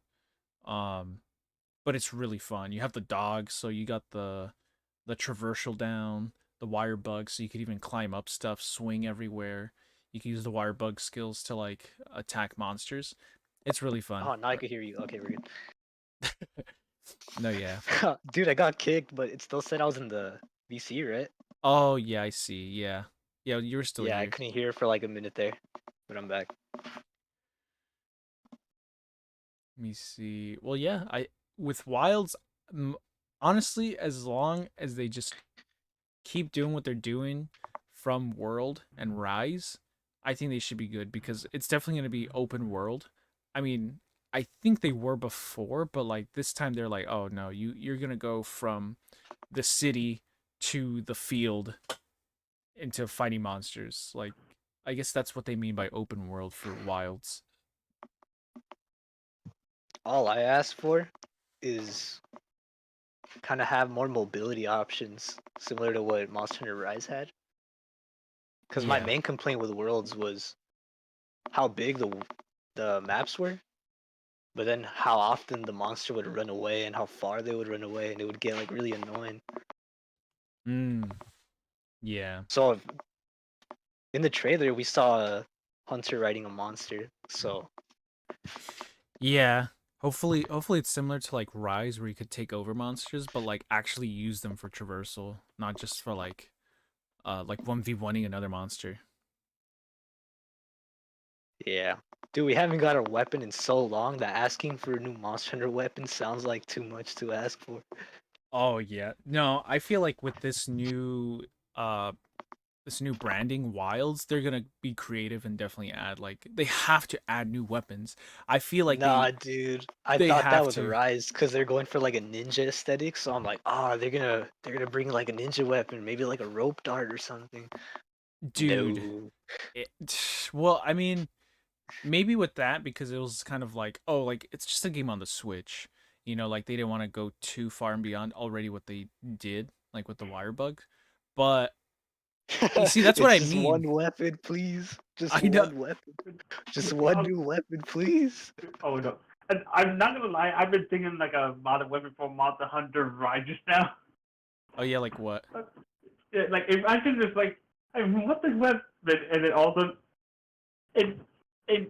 Um, but it's really fun. You have the dogs, so you got the traversal down, the wire bug, so you could even climb up stuff, swing everywhere. You can use the wire bug skills to like attack monsters. It's really fun. Oh, now I can hear you. Okay, we're No, yeah. good. Dude, I got kicked, but it still said I was in the VC, right? Oh yeah, I see. Yeah, yeah, you were still Yeah, I here. couldn't hear for like a minute there, but I'm back. Let me see. Well, yeah, I with Wilds, honestly, as long as they just keep doing what they're doing from World and Rise, I think they should be good because it's definitely going to be open world. I mean, I think they were before, but like this time they're like, "Oh no, you're going to go from the city to the field into fighting monsters." Like I guess that's what they mean by open world for Wilds. All I ask for is kind of have more mobility options, similar to what Monster Hunter Rise had. Because my Yeah. main complaint with Worlds was how big the maps were, but then how often the monster would run away and how far they would run away, and it would get like really annoying. Yeah. So in the trailer, we saw a hunter riding a monster. So Yeah. Hopefully it's similar to like Rise where you could take over monsters, but like actually use them for traversal, not just for like 1v1ing another monster. yeah, dude, we haven't got a weapon in so long that asking for a new Monster Hunter weapon sounds like too much to ask for. Oh yeah. No, I feel like with uh this new branding Wilds, they're going to be creative and definitely add like they have to add new weapons. I feel like Nah, dude, I they thought that have was a to. Rise because they're going for like a ninja aesthetic. So I'm like, oh, they're gonna bring like a ninja weapon, maybe like a rope dart or something. Dude. No. It, well, I mean, maybe with that because it was kind of like, oh, like it's just a game on the Switch. You know, like they didn't want to go too far and beyond already what they did, like with the wire bug. But you see, that's what It's I just one mean. weapon, please. Just I know. one weapon. Just one new weapon, please. Oh no. And I'm not gonna lie, I've been thinking like a modern weapon for Monster Hunter Rise just now. Oh yeah, like what? Yeah, like imagine just like, I mean, what's this weapon? And then also, and and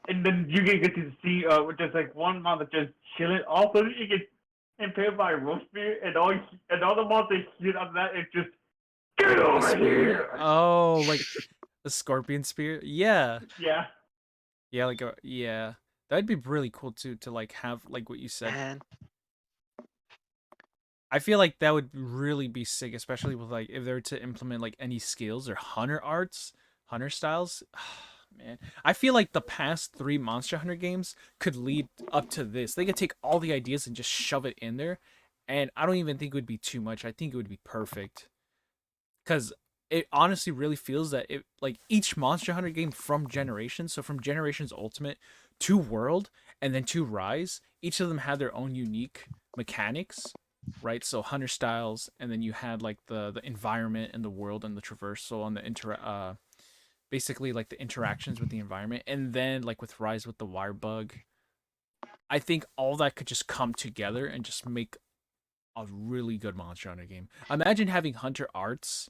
and then you can get to see just like one monster just chilling. Also, you get impaired by a roast beer, and all the monsters hit on that. It's just get A over spear? here. Oh, like a scorpion spear? Yeah. Yeah. Yeah, yeah. That'd be really cool too to like have like what you said. Man, I feel like that would really be sick, especially with like if they were to implement like any skills or hunter arts, hunter styles. Man, I feel like the past 3 Monster Hunter games could lead up to this. They could take all the ideas and just shove it in there, and I don't even think it would be too much. I think it would be perfect. Because it honestly really feels that it like each Monster Hunter game from Generations, so from Generations Ultimate to World and then to Rise, each of them had their own unique mechanics, right? So Hunter styles, and then you had like the environment and the world and the traversal and the basically like the interactions with the environment, and then like with Rise with the wire bug. I think all that could just come together and just make a really good Monster Hunter game. Imagine having Hunter arts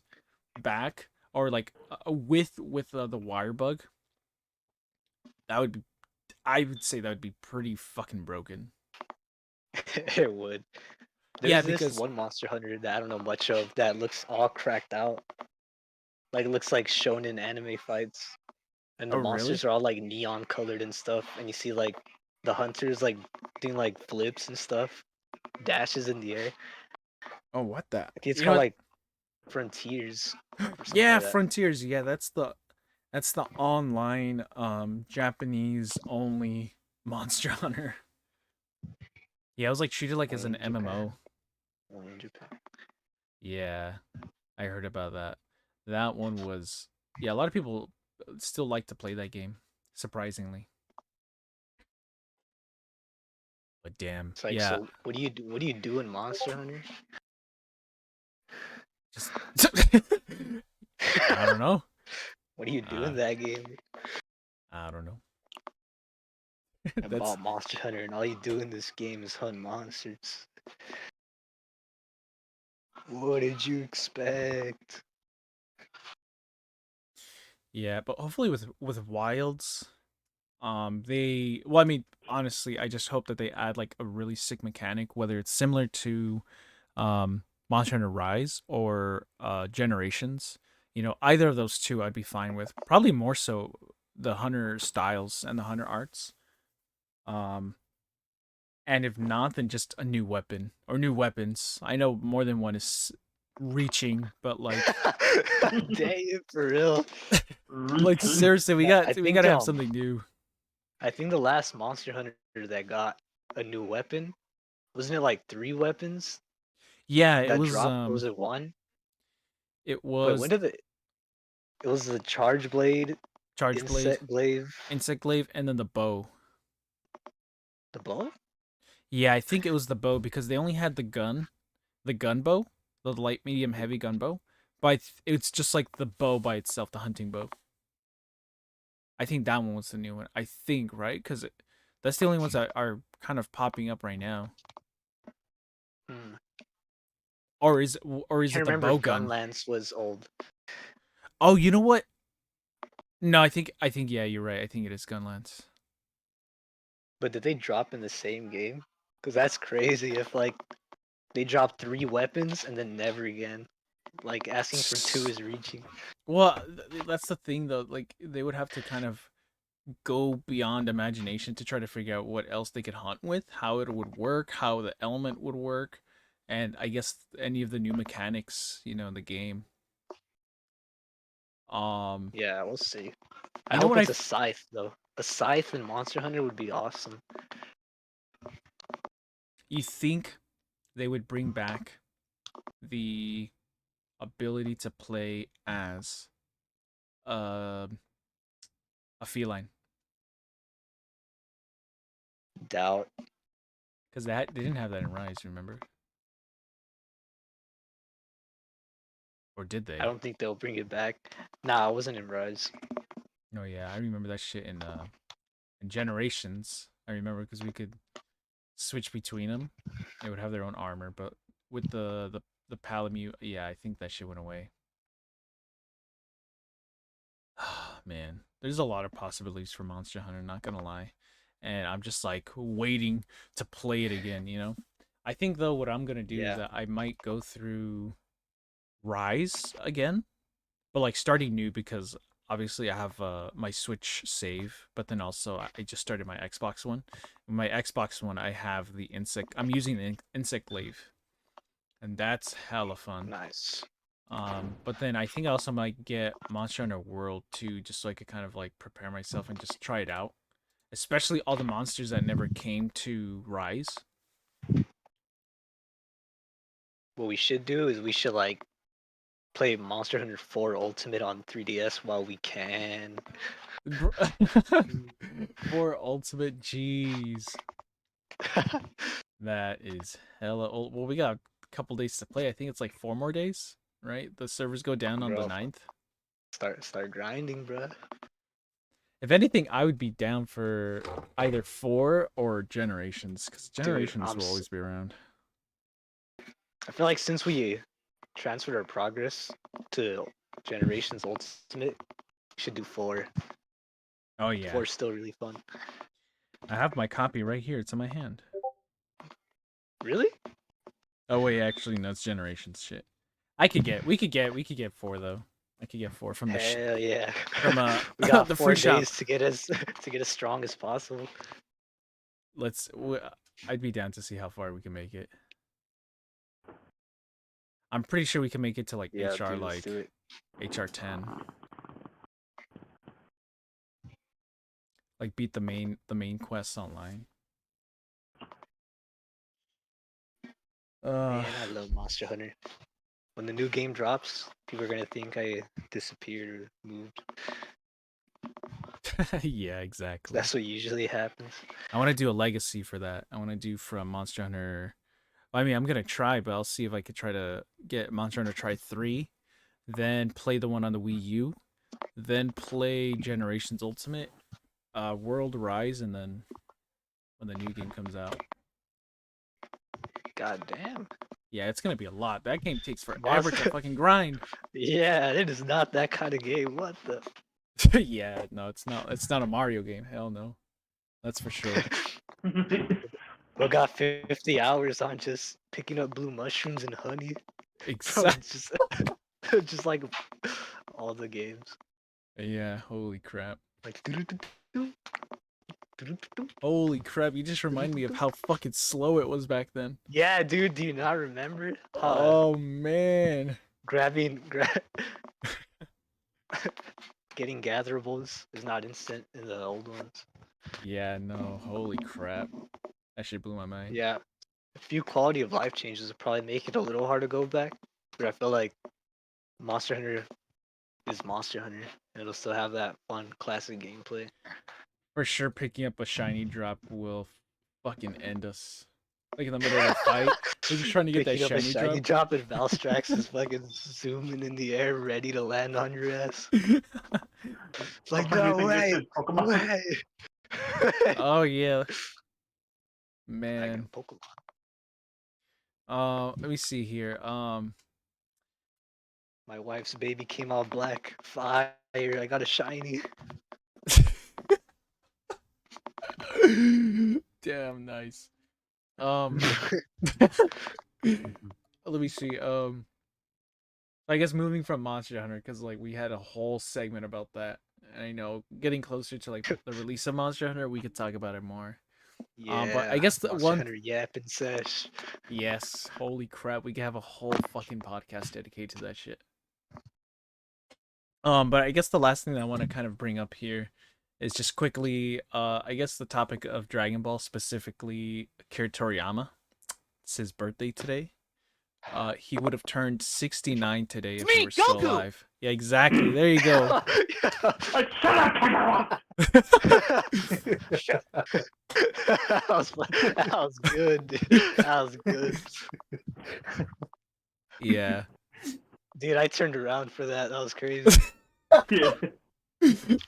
back or like with the wire bug. That would be, I would say that would be pretty fucking broken. it would. Yeah, There's this because one Monster Hunter that I don't know much of that looks all cracked out. Like it looks like shonen anime fights. And the oh really? monsters are all like neon colored and stuff. And you see like the hunters like doing like flips and stuff, dashes in the air. Oh what the? I think it's You know called what? like Frontiers or something Yeah, like that. Frontiers. Yeah, that's the online Japanese only Monster Hunter. Yeah, it was like treated like as Only an in Japan. MMO. Only in Japan. Yeah, I heard about that. That one was yeah. A lot of people still like to play that game, surprisingly. But damn, It's like, yeah, so what do you do? What do you do in Monster Hunter? just I don't know. What do you do Uh, in that game? I don't know. I That's bought Monster Hunter, and all you do in this game is hunt monsters. What did you expect? yeah, but hopefully with Wilds, they well, I mean, honestly, I just hope that they add like a really sick mechanic, whether it's similar to Monster Hunter Rise or Generations. You know, either of those two, I'd be fine with. Probably more so the Hunter styles and the Hunter arts. Um, and if not, then just a new weapon or new weapons. I know more than one is reaching, but Dang, for real. like seriously, we Yeah, got we got to have something new. I think the last Monster Hunter that got a new weapon, wasn't it like 3 weapons Yeah, it that was dropped, or was it one? it Wait, when was did the It was the Charge Blade, Charge blade, Insect Glaive, insect glaive, and then the bow. the bow. Yeah, I think it was the bow because they only had the gun bow, the light, medium, heavy gun bow. But it's just like the bow by itself, the hunting bow. I think that one was the new one. I think, right? Because that's the only ones that are kind of popping up right now. Hmm. Or is Can't it the remember bow if gun? Gunlance was old. Oh, you know what? No, I think yeah, you're right. I think it is Gunlance. But did they drop in the same game? Because that's crazy if like they drop 3 weapons and then never again. Like asking for 2 is reaching. Well, that's the thing though. Like they would have to kind of go beyond imagination to try to figure out what else they could hunt with, how it would work, how the element would work, and I guess any of the new mechanics, in the game. Yeah, we'll see. I You know hope what it's a scythe though. A scythe in Monster Hunter would be awesome. you think they would bring back the ability to play as a feline? Doubt. Because they didn't have that in Rise, remember? Or did I they? don't think they'll bring it back. Nah, I wasn't in Rise. Oh yeah, I remember that shit in Generations. I remember because we could switch between them. They would have their own armor, but with the Palamute, yeah, I think that shit went away. Man, there's a lot of possibilities for Monster Hunter, not gonna lie. And I'm just like waiting to play it again. I think though what I'm gonna do is Yeah. that I might go through Rise again, but like starting new because obviously I have my Switch save, but then also I just started my Xbox One. My Xbox One, I have the insect. I'm using the insect glaive, and that's hella fun. Nice. But then I think I also might get Monster Hunter World too, just so I could kind of like prepare myself and just try it out. Especially all the monsters that never came to Rise. What we should do is we should like play Monster Hunter 4 Ultimate on 3DS while we can. For Ultimate, jeez. That is hella old. Well, we got a couple days to play. I think it's like 4 more days, right? The servers go down on the Bro, 9th. start grinding, bro. If anything, I would be down for either 4 or Generations, because Dude, Generations will always be around. I feel like since we transferred our progress to Generations Ultimate, we should do 4. Oh, yeah. 4 is still really fun. I have my copy right here. It's in my hand. Really? Oh, wait, actually, no, it's Generations shit. We could get 4, though. I could get 4 from the Hell yeah. from we got the 4 free shop. days to get as strong as possible. I'd be down to see how far we can make it. I'm pretty sure we can make it to like Yeah, HR dude, let's do it. HR 10. Like beat the main quests online. Man, I love Monster Hunter. When the new game drops, people are gonna think I disappeared or moved. yeah, exactly. That's what usually happens. I want to do a legacy for that. I want to do from Monster Hunter. I mean, I'm gonna try, but I'll see if I could try to get Monster Hunter Try 3, then play the one on the Wii U, then play Generations Ultimate, World Rise, and then when the new game comes out. God damn. Yeah, it's gonna be a lot. That game takes forever to fucking grind. Yeah, it is not that kind of game. What the? yeah, no, it's not. It's not a Mario game. Hell no. That's for sure. We got 50 hours on just picking up blue mushrooms and honey. Bro, Exactly. it's just like all the games. Yeah. Holy crap. Like Holy crap! You just remind me of how fucking slow it was back then. yeah, dude. Do you not remember? Oh man. Grabbing, getting gatherables is not instant in the old ones. Yeah. No. Holy crap. That shit blew my mind. Yeah, a few quality of life changes would probably make it a little hard to go back, but I feel like Monster Hunter is Monster Hunter. It'll still have that fun classic gameplay. For sure, picking up a shiny drop will fucking end us. Like in the middle of a fight, we're just trying to get that Picking up a shiny shiny drop. drop and Valstrax is fucking zooming in the air, ready to land on your ass. It's like, For some no reason, way, you're just Pokemon. way. Oh yeah, Dragon man. Pokemon. Let me see here. My wife's baby came out black. Fire! I got a shiny. Damn nice. Let me see. I guess moving from Monster Hunter, because like we had a whole segment about that. And I know getting closer to like the release of Monster Hunter, we could talk about it more. But I Yeah, guess the Monster one, Hunter yapping sesh. yes, holy crap, we could have a whole fucking podcast dedicated to that shit. But I guess the last thing that I want to kind of bring up here is just quickly, I guess the topic of Dragon Ball, specifically Akira Toriyama. It's his birthday today. He would have turned 69 today if he me, were still Goku! alive. Yeah, exactly. There you go. Like, shut up, Kakarot! That was good. Dude. That was good. Yeah. Dude, I turned around for that. That was crazy. Yeah.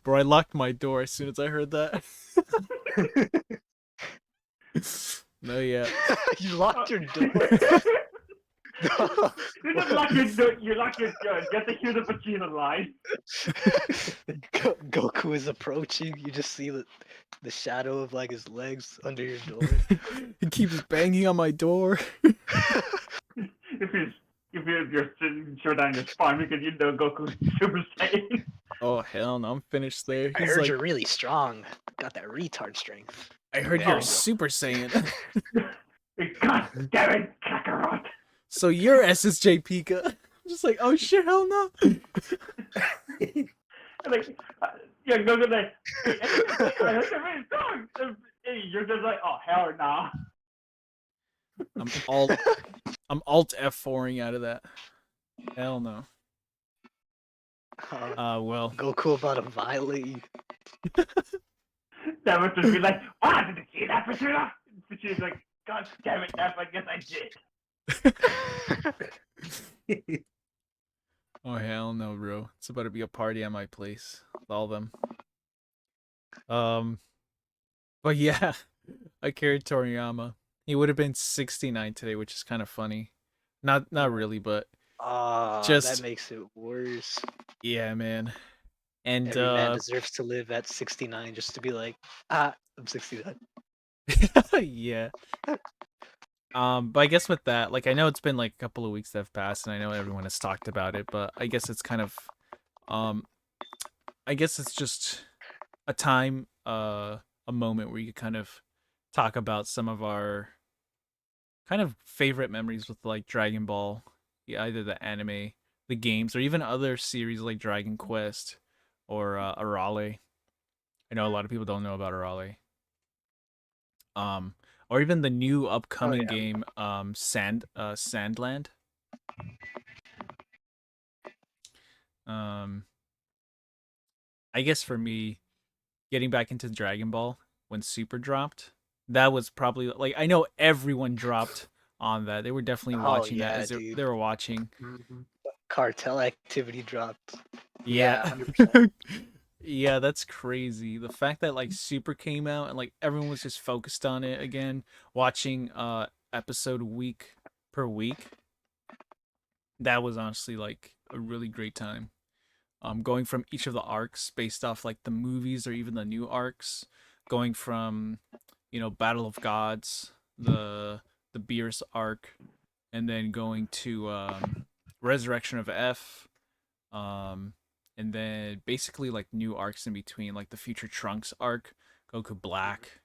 Bro, I locked my door as soon as I heard that. No, yeah. You locked your door. You just lock your door. You lock your door just to hear the Vegeta line. Goku is approaching. You just see the shadow of like his legs under your door. He keeps banging on my door. If you're sitting sure down your spine because you know Goku's Super Saiyan. Oh, hell no. I'm finished there. I He's heard like, you're really strong. Got that retard strength. I heard Yeah. you're a Super Saiyan. God damn it, Kakarot! So you're SSJpika. I'm just like, oh shit, hell no. Like, yeah, Goku's like, hey, I heard you're really strong. Hey, you're just like, oh hell no. I'm alt F4ing out of that. Hell no. Well. Goku about to violate you. That would just be like, wow, did you see that, Vegeta? Vegeta's like, God damn it, F, I guess I did. Oh hell no, bro. It's about to be a party at my place with all of them. But yeah, Akira Toriyama. He would have been 69 today, which is kind of funny. Not really, but That makes it worse. yeah, man. And Every man deserves to live at 69 just to be like, I'm 69. yeah. But I guess with that, like I know it's been like a couple of weeks that have passed, and I know everyone has talked about it, but I guess it's kind of, I guess it's just a time, a moment where you could kind of talk about some of our kind of favorite memories with like Dragon Ball, yeah, either the anime, the games, or even other series like Dragon Quest or Arale. I know a lot of people don't know about Arale. Or even the new upcoming game, Sandland. I guess for me, getting back into Dragon Ball when Super dropped, that was probably like I know everyone dropped on that. They were definitely watching that as they were watching. Cartel activity dropped. Yeah. 100%. Yeah, that's crazy. The fact that like Super came out and like everyone was just focused on it again, watching episode week per week. That was honestly like a really great time. Going from each of the arcs based off like the movies or even the new arcs, going from, Battle of Gods, the Beerus arc, and then going to Resurrection of F, and then basically like new arcs in between, like the Future Trunks arc, Goku Black,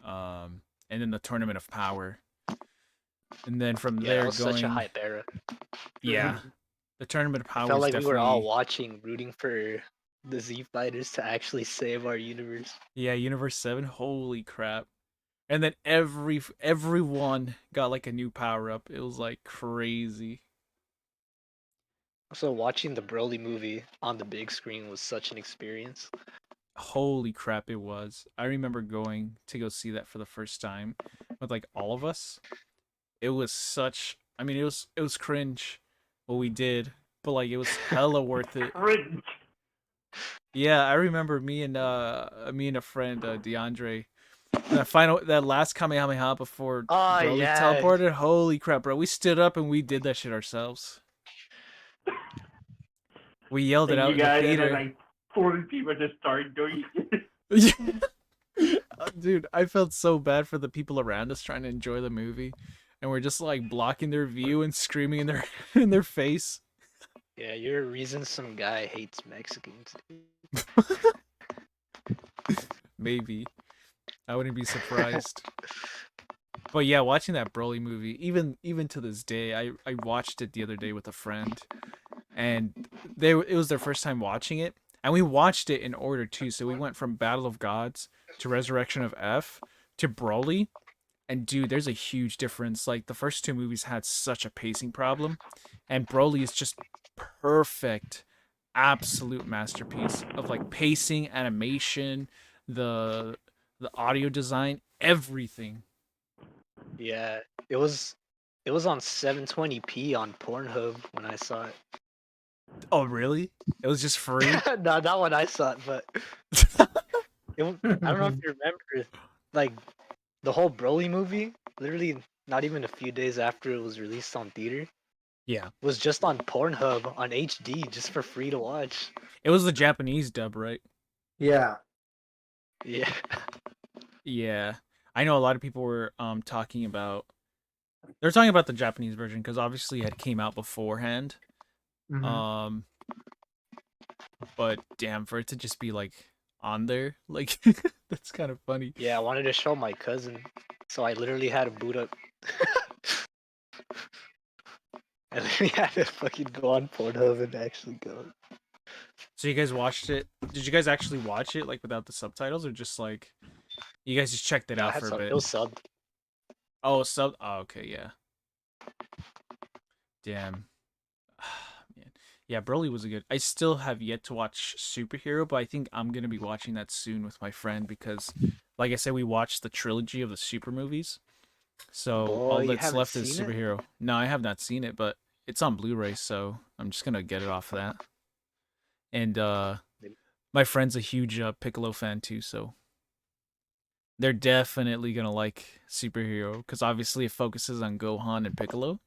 and then the Tournament of Power, and then from Yeah, there that was going, such a hype era. yeah, the Tournament of I Power felt was like definitely, we were all watching, rooting for the Z Fighters to actually save our universe. yeah, Universe 7, holy crap. And then everyone got like a new power up. It was like crazy. So watching the Broly movie on the big screen was such an experience. Holy crap, it was. I remember going to go see that for the first time with like all of us. It was such, I mean, it was cringe what we did, but like it was hella worth it. Cringe. Yeah, I remember me and a friend, DeAndre, that last Kamehameha before Oh Broly yeah, teleported. Holy crap, bro! We stood up and we did that shit ourselves. We yelled it And out you in the guys, and then theater. like 40 people just started doing it. Dude, I felt so bad for the people around us trying to enjoy the movie, and we're just like blocking their view and screaming in their in their face. yeah. You're a reason some guy hates Mexicans. Maybe I wouldn't be surprised. But yeah, watching that Broly movie, even to this day, I watched it the other day with a friend, and it was their first time watching it, and we watched it in order too. So we went from Battle of Gods to Resurrection of F to Broly, and dude, there's a huge difference. Like the first two movies had such a pacing problem, and Broly is just perfect, absolute masterpiece of like pacing, animation, the the audio design, everything. Yeah, it was it was on 720p on Pornhub when I saw it. Oh really? It was just free? No, not when I saw it, but I don't know if you remember, like the whole Broly movie. Literally, not even a few days after it was released on theater, Yeah. was just on Pornhub on HD, just for free to watch. It was the Japanese dub, right? Yeah. Yeah, Yeah. I know a lot of people were talking about they're talking about the Japanese version because obviously it had came out beforehand. Mhm. Um but damn, for it to just be like on there, like that's kind of funny. yeah. I wanted to show my cousin, so I literally had to boot up. I literally had to fucking go on Pornhub and actually go. So you guys watched it? Did you guys actually watch it like without the subtitles or just like you guys just checked it No, I out had for a some. It bit? was subbed. Oh, sub. Oh, okay, yeah. Damn. Man. Yeah, Broly was a good. I still have yet to watch Superhero, but I think I'm gonna be watching that soon with my friend because, like I said, we watched the trilogy of the Super movies. So Boy, all you that's haven't left is seen it? Superhero. No, I have not seen it, but it's on Blu-ray, so I'm just gonna get it off of that. And my friend's a huge Piccolo fan too, so they're definitely gonna like Superhero because obviously it focuses on Gohan and Piccolo.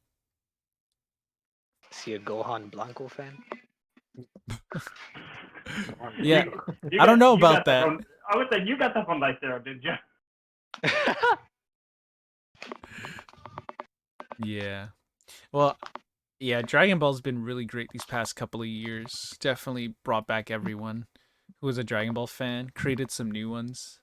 Is he a Gohan Blanco fan? Yeah, You I don't know you about got that that. from. I would say you got that from like there, did you? Yeah. Well, yeah, Dragon Ball's been really great these past couple of years. Definitely brought back everyone who was a Dragon Ball fan, created some new ones.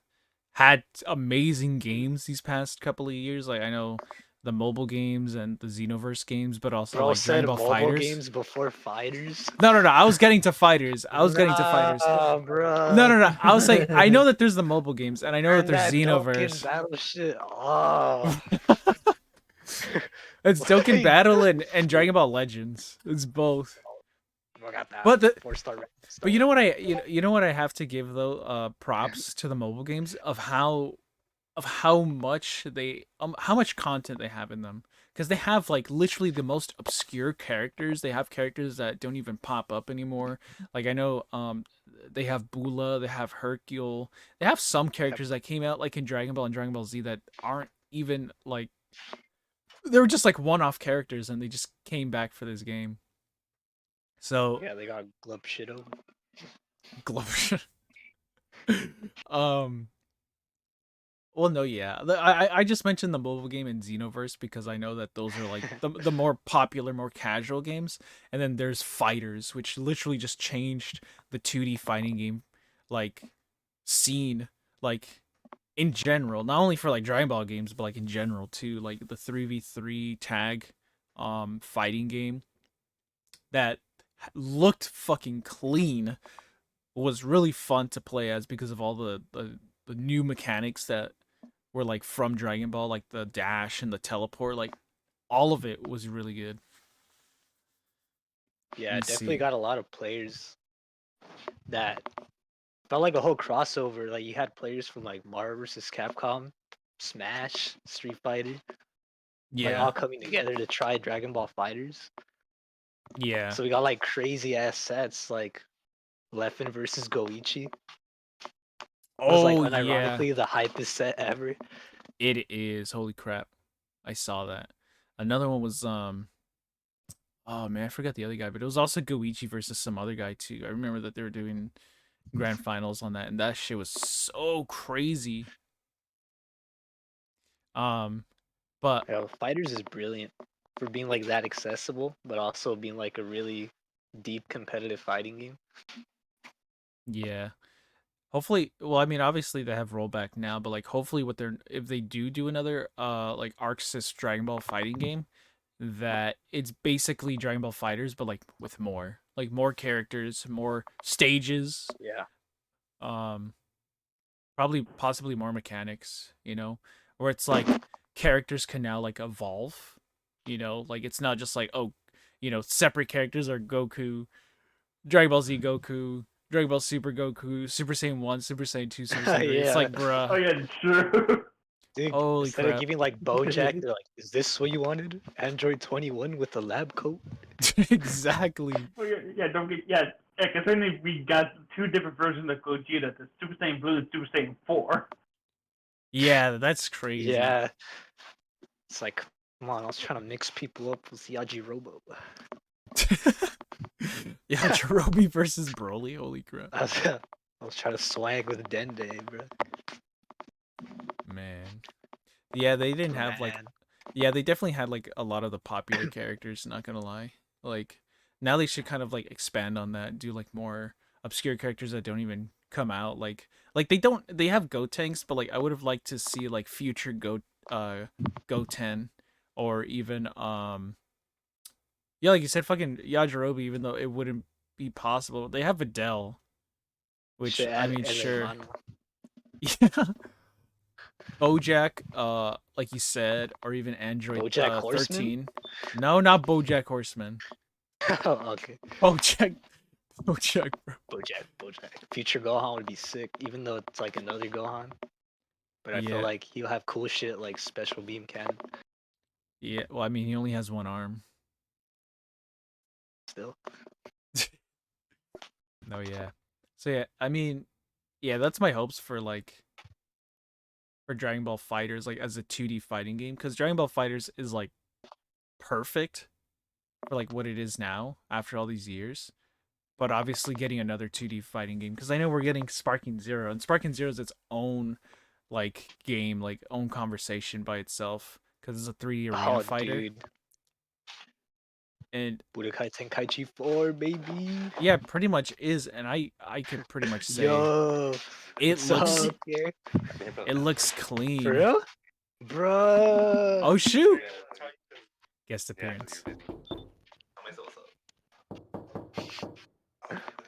Had amazing games these past couple of years. Like I know the mobile games and the Xenoverse games, but also Bro like Dragon said Ball mobile Fighters. games before fighters. No, no, no. I was getting to Fighters. I was getting to Nah, Fighters. No, bro. no, no. I was saying I know that there's the mobile games and I know that And there's that Dokkan Xenoverse. battle shit. Oh. It's Dokkan Like, Battle and Dragon Ball Legends. It's both. I got that. But the 4-star. But you know what you know what I have to give though props to the mobile games of how much they how much content they have in them because they have like literally the most obscure characters. They have characters that don't even pop up anymore. Like I know they have Bula, they have Hercule. They have some characters that came out like in Dragon Ball and Dragon Ball Z that aren't even like they were just like one-off characters and they just came back for this game. So Yeah, they got Glub Shido. Glover. um well no yeah I just mentioned the mobile game and Xenoverse because I know that those are like the more popular more casual games, and then there's Fighters which literally just changed the 2D fighting game like scene, like in general, not only for like Dragon Ball games but like in general too, like the 3v3 tag fighting game that looked fucking clean, was really fun to play as because of all the new mechanics that were like from Dragon Ball, like the dash and the teleport, like all of it was really good. Yeah, me it definitely see. got a lot of players that felt like a whole crossover. Like you had players from like Marvel vs. Capcom, Smash, Street Fighter, like Yeah, all coming together to try Dragon Ball Fighters. yeah. So we got like crazy ass sets like Leffen versus Goichi was like Oh yeah, unironically the hypest set ever. it is. Holy crap, I saw that. Another one was Oh man, I forgot the other guy, but it was also Goichi versus some other guy too. I remember that they were doing grand finals on that, and that shit was so crazy. Um, but Yeah, Fighters is brilliant for being like that accessible, but also being like a really deep competitive fighting game. yeah, hopefully. Well, I mean, obviously they have rollback now, but like, hopefully, what they're if they do another like Arc Sys Dragon Ball fighting game, that it's basically Dragon Ball Fighters, but with more characters, more stages. Yeah. Um, probably possibly more mechanics, where it's like characters can now like evolve, like it's not just like, oh, separate characters are Goku, Dragon Ball Z Goku, Dragon Ball Super Goku, Super Saiyan 1, Super Saiyan 2, Super Saiyan 3. It's Yeah. like, Oh bruh, yeah, true. Dude, holy instead of crap. giving like Bojack, they're like, is this what you wanted? Android 21 with the lab coat? Exactly. Oh yeah, don't get yeah. Considering we got two different versions of Gogeta, the Super Saiyan Blue and Super Saiyan 4. Yeah, that's crazy. Yeah. It's like, come on, I was trying to mix people up with Yajirobo. Yeah, Jirobe versus Broly. Holy crap. I was trying to swag with Dende, bro. Man. Yeah, they didn't have like Man. yeah, they definitely had like a lot of the popular characters, not gonna lie. Like now they should kind of like expand on that, do like more obscure characters that don't even come out. Like they have Gotenks, but like I would have liked to see like future Goten, or even yeah, like you said, fucking Yajirobe, even though it wouldn't be possible. They have Videl, which Shit, I mean, and sure. Hermano. Yeah. Bojack, like you said, or even Android Bojack Horseman? 13. No, not Bojack Horseman. Oh, okay. Bojack, Bojack, bro. Bojack. Future Gohan would be sick, even though it's like another Gohan. But I feel Yeah, like he'll have cool shit like Special Beam Cannon yeah. Well, I mean, he only has one arm. still. No, yeah. So yeah, I mean, yeah, that's my hopes for Dragon Ball Fighters, like as a 2D fighting game, because Dragon Ball Fighters is like perfect for like what it is now after all these years. But obviously getting another 2D fighting game, because I know we're getting Sparking Zero, and Sparking Zero is its own like game, like own conversation by itself, because it's a 3D arena Oh, fighter. dude. And Budokai Tenkaichi 4, baby. yeah, pretty much is, and I could pretty much say Yo. it What's looks up, here? For clean. real? Bruh. Oh shoot! Guest appearance.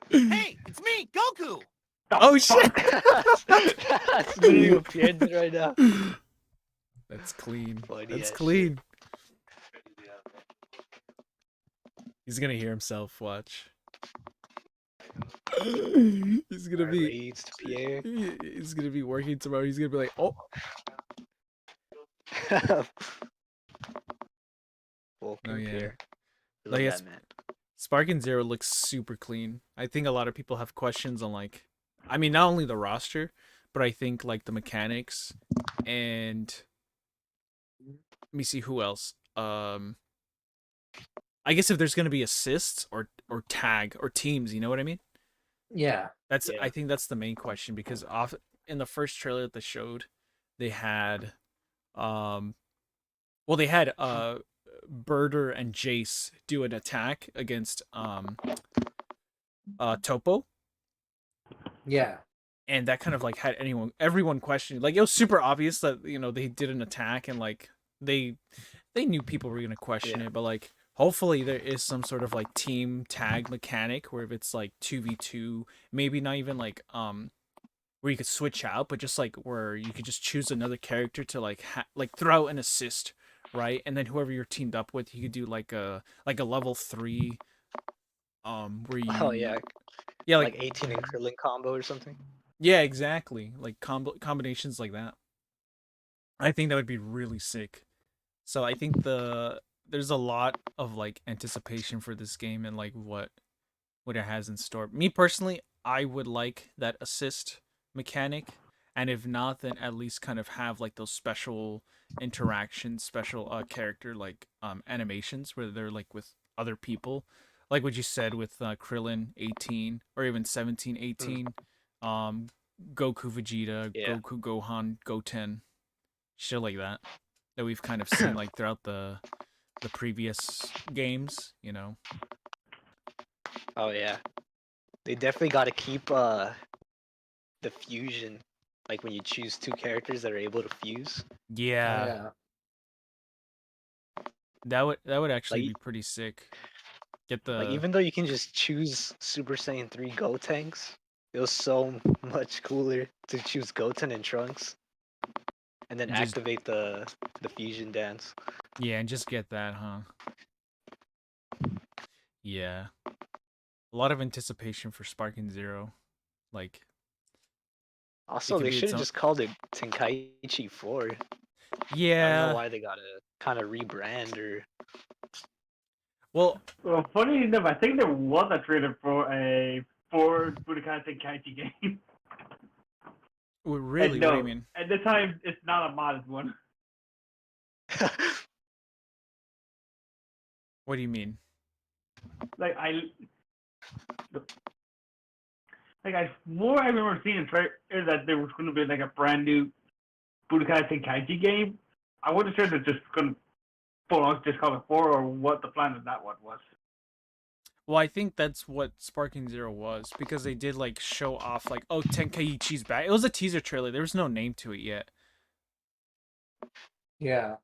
Hey, it's me, Goku! Oh shit! That's literally what Pierre did right now. That's clean. Funny That's as clean. He's gonna hear himself. Watch. He's gonna be. Raised to Pierre. He's gonna be working tomorrow. He's gonna be like, oh, Welcome, Oh, yeah. Pierre. We Like, love yes. that man. Sparking Zero looks super clean. I think a lot of people have questions on like, I mean, not only the roster, but I think like the mechanics, and let me see who else. I guess if there's gonna be assists or tag or teams, you know what I mean? Yeah. That's Yeah. I think that's the main question, because off in the first trailer that they showed, they had they had Birder and Jace do an attack against Topo, Yeah. and that kind of like had everyone questioning. Like it was super obvious that they did an attack, and like they knew people were gonna question Yeah. it, but like hopefully there is some sort of like team tag mechanic where if it's like 2v2, maybe not even like where you could switch out, but just like where you could just choose another character to like throw out an assist, right? And then whoever you're teamed up with, you could do like a level 3 Where you Oh yeah, yeah like 18 and Krillin combo or something. yeah, exactly, like combinations like that. I think that would be really sick. So I think there's a lot of like anticipation for this game and like what it has in store. Me personally, I would like that assist mechanic, and if not, then at least kind of have like those special interactions, special character like animations where they're like with other people, like what you said with Krillin 18 or even 17, 18, um, Goku Vegeta, Yeah. Goku Gohan, Goten, shit like that that we've kind of seen like throughout the previous games, you know. Oh yeah, they definitely got to keep the fusion, like when you choose two characters that are able to fuse. Oh, Yeah, yeah. that would actually Like be pretty sick. Get like the even though you can just choose Super Saiyan 3 Gotenks, it was so much cooler to choose Goten and Trunks and then just activate the fusion dance. yeah, and just get that, huh? Yeah, a lot of anticipation for Sparking Zero. Like it Also, could they be should its have own. just called it Tenkaichi 4. I don't know Yeah. why they gotta kind of rebrand or Well, Well, funny enough, I think there was a trailer for a Budokai Tenkaichi game. really, And what do you no, mean? at the time, it's not a modded one. What do you mean? Like I swore I remember seeing a trailer that there was going to be like a brand new Budokai Tenkaichi game. I wasn't sure they're just going to full on just call it 4 or what the plan of that one was. Well, I think that's what Sparking Zero was because they did like show off like, oh, Tenkaichi's back. It was a teaser trailer. There was no name to it yet. Yeah.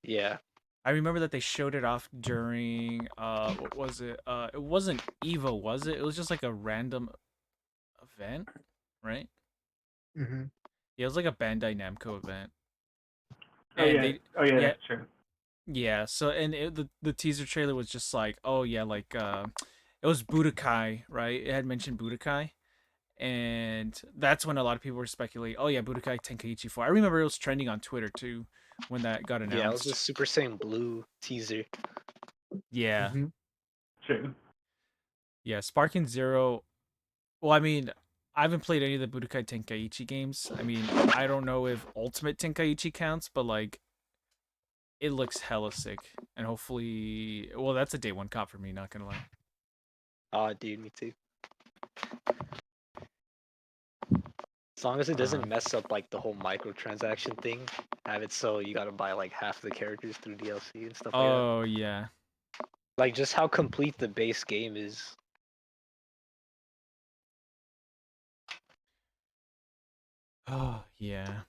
yeah. I remember that they showed it off during what was it? It wasn't Evo, was it? It was just like a random event, right? Mm-hmm. Yeah, it was like a Bandai Namco event. Oh And yeah, they yeah, that's true. yeah, so and the teaser trailer was just like, oh yeah, like it was Budokai, right? It had mentioned Budokai. And that's when a lot of people were speculating, oh yeah, Budokai Tenkaichi 4. I remember it was trending on Twitter too when that got Yeah, it was the announced. Super Saiyan Blue teaser. Yeah. Mm-hmm. True. Yeah, Sparking Zero. Well, I mean, I haven't played any of the Budokai Tenkaichi games. I mean, I don't know if Ultimate Tenkaichi counts, but like it looks hella sick. And hopefully, well, that's a day one cop for me, not gonna lie. Oh, dude, me too. As long as it doesn't Um, mess up like the whole microtransaction thing, have it so you gotta buy like half the characters through DLC and stuff like that. oh yeah. Like just how complete the base game is. Oh yeah.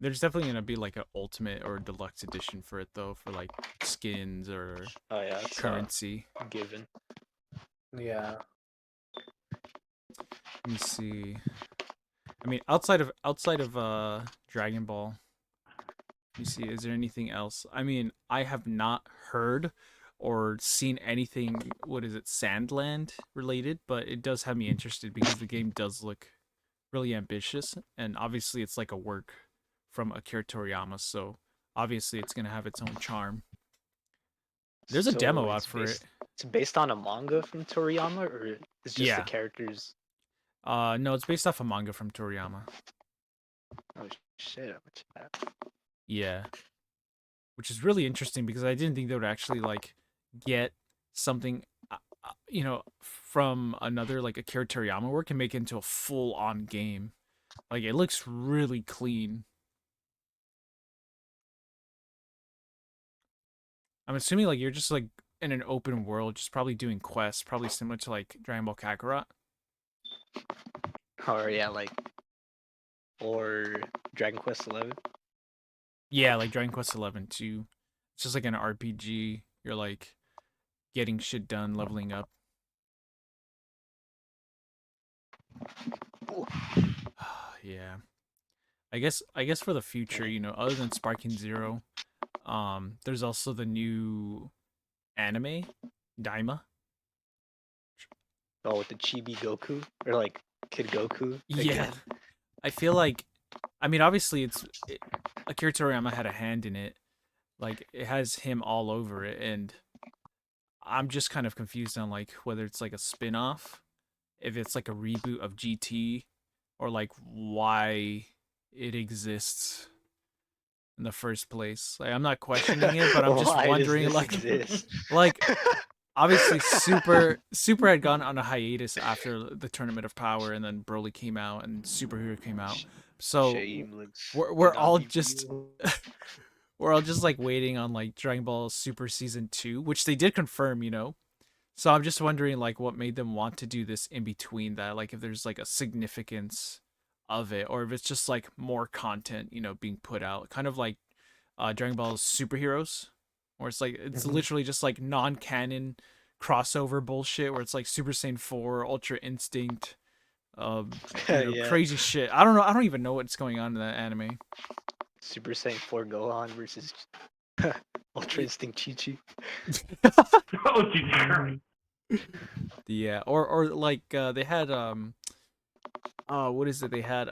There's definitely gonna be like an ultimate or deluxe edition for it though, for like skins or Oh yeah, it's currency. given. Yeah. Let me see. I mean, outside of Dragon Ball, let me see. Is there anything else? I mean, I have not heard or seen anything. What is it, Sandland related? But it does have me interested because the game does look really ambitious, and obviously it's like a work from Akira Toriyama, so obviously it's gonna have its own charm. There's a So demo out for it. it's based on a manga from Toriyama, or it's just the Yeah. characters. No, it's based off a manga from Toriyama. Oh shit! I'm gonna check that. Yeah, which is really interesting because I didn't think they would actually like get something, from another like Akira Toriyama work and make it into a full on game. Like it looks really clean. I'm assuming like you're just like in an open world, just probably doing quests, probably similar to like Dragon Ball Kakarot. Or yeah, like or Dragon Quest 11. Yeah, like Dragon Quest 11 too. It's just like an RPG. You're like getting shit done, leveling up. Yeah. I guess for the future, other than Sparking Zero, there's also the new anime Daima. Oh, with the Chibi Goku or like Kid Goku. Yeah, Again. I feel like, I mean, obviously Akira Toriyama had a hand in it. Like it has him all over it, and I'm just kind of confused on like whether it's like a spin-off, if it's like a reboot of GT, or like why it exists in the first place. Like I'm not questioning it, but I'm just Why does wondering this like exist? like obviously Super had gone on a hiatus after the Tournament of Power, and then Broly came out and Superhero came out. So Shameless. we're Do not all be just real. we're all just like waiting on like Dragon Ball Super Season 2, which they did confirm, you know. So I'm just wondering like what made them want to do this in between that, like if there's like a significance of it, or if it's just like more content, you know, being put out, kind of like Dragon Ball's Superheroes, where it's like it's literally just like non-canon crossover bullshit, where it's like Super Saiyan 4, Ultra Instinct, Yeah. crazy shit. I don't know. I don't even know what's going on in that anime. Super Saiyan 4 Gohan versus Ultra Instinct Chi Chi. Oh, Jesus Christ. Yeah, or like they had what is it? They had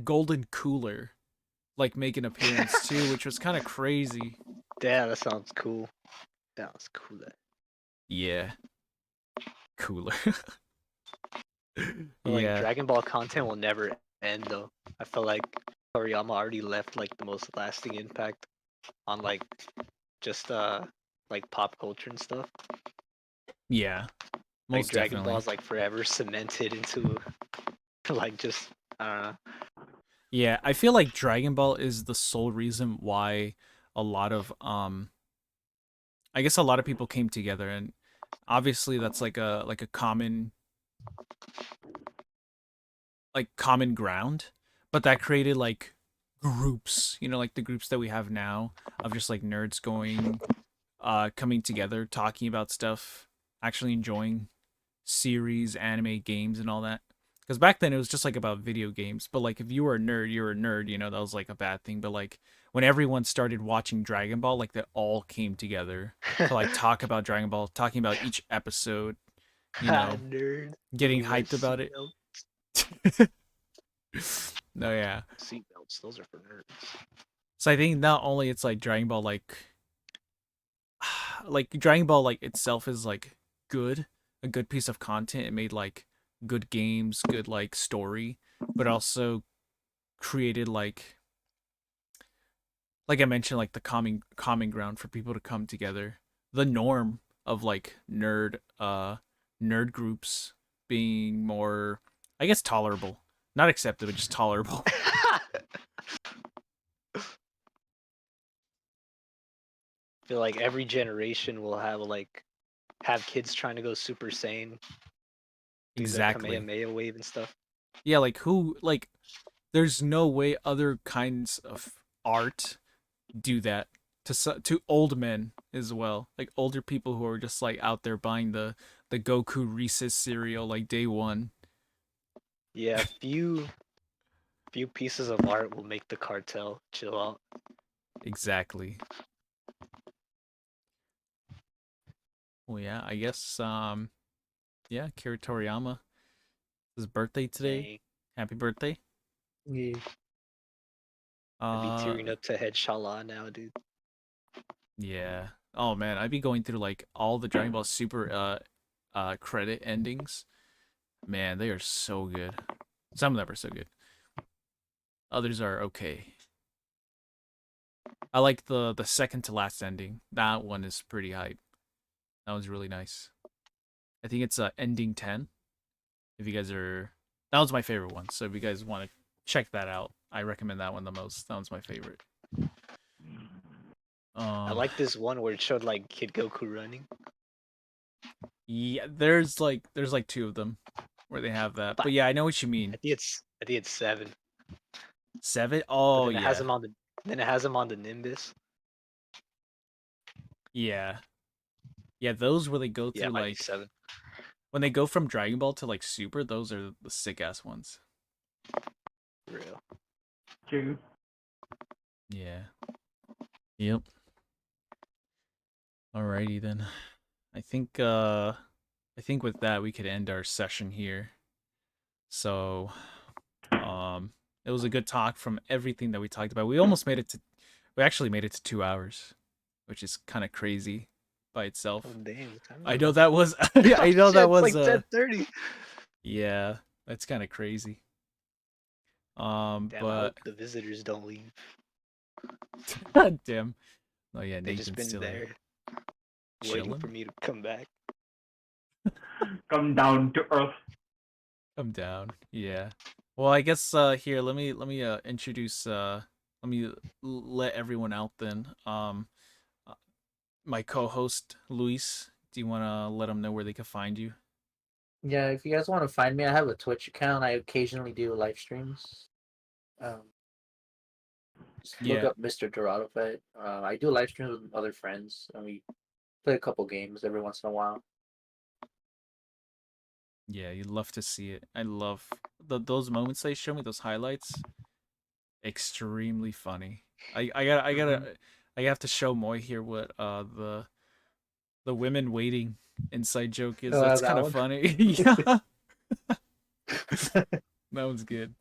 Golden Cooler like make an appearance too, which was kind of crazy. Damn, that sounds cool. That was cool. Yeah, cooler. But like Yeah, Dragon Ball content will never end though. I feel like Toriyama already left like the most lasting impact on like just like pop culture and stuff. yeah, Like most Dragon Ball definitely. is like forever cemented into like just I don't know. Yeah, I feel like Dragon Ball is the sole reason why a lot of I guess a lot of people came together, and obviously that's like a common ground, but that created like groups, you know, like the groups that we have now of just like nerds going coming together, talking about stuff, actually enjoying series, anime, games, and all that. Because back then it was just like about video games, but like if you were a nerd, you were a nerd. You know, that was like a bad thing. But like when everyone started watching Dragon Ball, like they all came together to like talk about Dragon Ball, talking about each episode. You know, Nerd. getting Who wears hyped about it. seatbelts? No, yeah. Seatbelts, those are for nerds. So I think not only it's like Dragon Ball like Dragon Ball like itself is like good, a good piece of content. It made like good games, good like story, but also created like I mentioned, like the common ground for people to come together. The norm of like nerd groups being more, I guess, tolerable. Not accepted, but just tolerable. I feel like every generation will have kids trying to go Super Saiyan, do the Exactly. Kamehameha wave and stuff. Yeah, like who like there's no way other kinds of art do that to old men as well, like older people who are just like out there buying the Goku Reese's cereal like day one. Yeah, few pieces of art will make the cartel chill out. Exactly. Well, yeah, I guess yeah, Kira Toriyama, his birthday today. Dang, Happy birthday. Yeah. I'd be uh tearing up to Head Shala now, dude. yeah, oh man, I'd be going through like all the Dragon Ball Super credit endings. Man, they are so good. Some of them are so good, others are okay. I like the second to last ending. That one is pretty hype. That was really nice. I think it's ending 10. If you guys are, that was my favorite one. So if you guys want to check that out, I recommend that one the most. That one's my favorite. I Um, like this one where it showed like Kid Goku running. yeah, there's like two of them where they have that. But But yeah, I know what you mean. I think it's 7. Seven? But Oh then it has yeah, him on the Nimbus. yeah, yeah. Those where they go Yeah, through it might be like 7. when they go from Dragon Ball to like Super. Those are the sick ass ones. Real. True. Yeah. Yep. Alrighty then. I think with that we could end our session here. So it was a good talk from everything that we talked about. We actually made it to 2 hours, which is kind of crazy by itself. Oh damn! What time is I it? know that was I know that Shit, was it's like 10:30. yeah, that's kind of crazy. Damn, I But hope the visitors don't leave. damn. Oh yeah, They just Nathan's been still there here. waiting Chilling? for me to come back. Come down to earth. Come down. Yeah. Well, I guess here let me introduce let me let everyone out then. Uh, my co-host Luis, do you want to let them know where they can find you? Yeah, if you guys want to find me, I have a Twitch account. I occasionally do live streams. Um, just look Yeah. up Mr. Dorado Pet. I do live streams with other friends, and we play a couple games every once in a while. Yeah, you'd love to see it. I love those moments they show me, those highlights. Extremely funny. I have to show Moy here what the women waiting inside joke is. That's That kind of one. funny. Yeah. That one's good.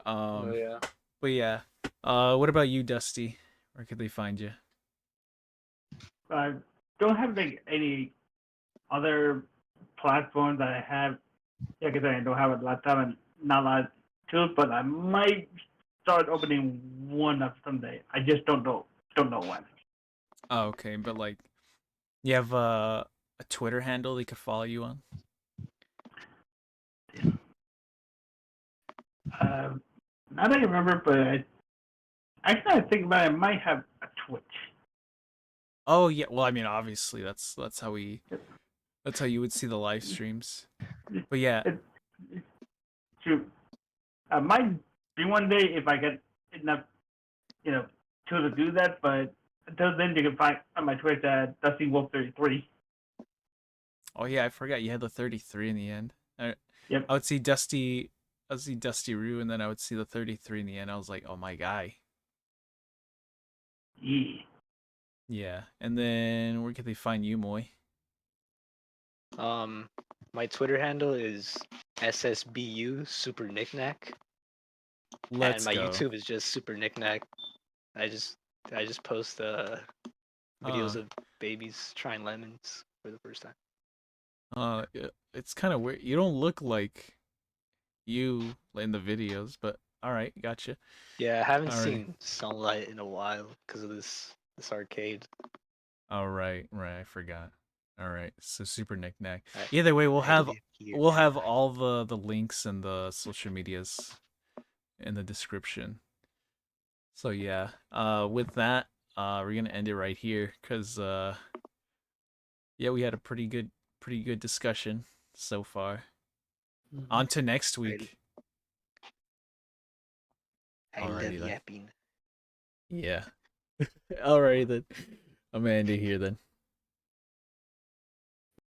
Oh yeah. But yeah. What about you, Dusty? Where could they find you? I don't have like any other platforms that I have. Like I said, I don't have a laptop and not a lot of tools, but I might start opening one up someday. I just don't know when. Oh, okay, but like, you have a Twitter handle they could follow you on. Now that I remember, but actually I think about it, I might have a Twitch. Oh yeah, well I mean obviously that's how you would see the live streams. But yeah, It, shoot, I might be one day if I get enough, you know, tools to do that. But until then, you can find on my Twitch at DustyWolf33. oh yeah, I forgot you had the 33 in the end. Yep. I would see Dusty Roo, and then I would see the 33 in the end. I was like, oh my guy. Yeah. Yeah, and then where could they find you, Moy? My Twitter handle is SSBU Super Knickknack, and Let's my go. YouTube is just Super Knickknack. I just post Uh, videos of babies trying lemons for the first time. it's kind of weird. You don't look like you in the videos, but all right, gotcha. Yeah, I haven't Alrighty. seen sunlight in a while because of this arcade. All right, right. I forgot. All right. So super knickknack. I, Either way, I live here we'll now. have all the links and the social medias in the description. So yeah. With that, we're gonna end it right here because yeah, we had a pretty good discussion so far. On to next week. I love Alrighty then. yapping. Yeah. Alrighty then. I'm gonna end it here then.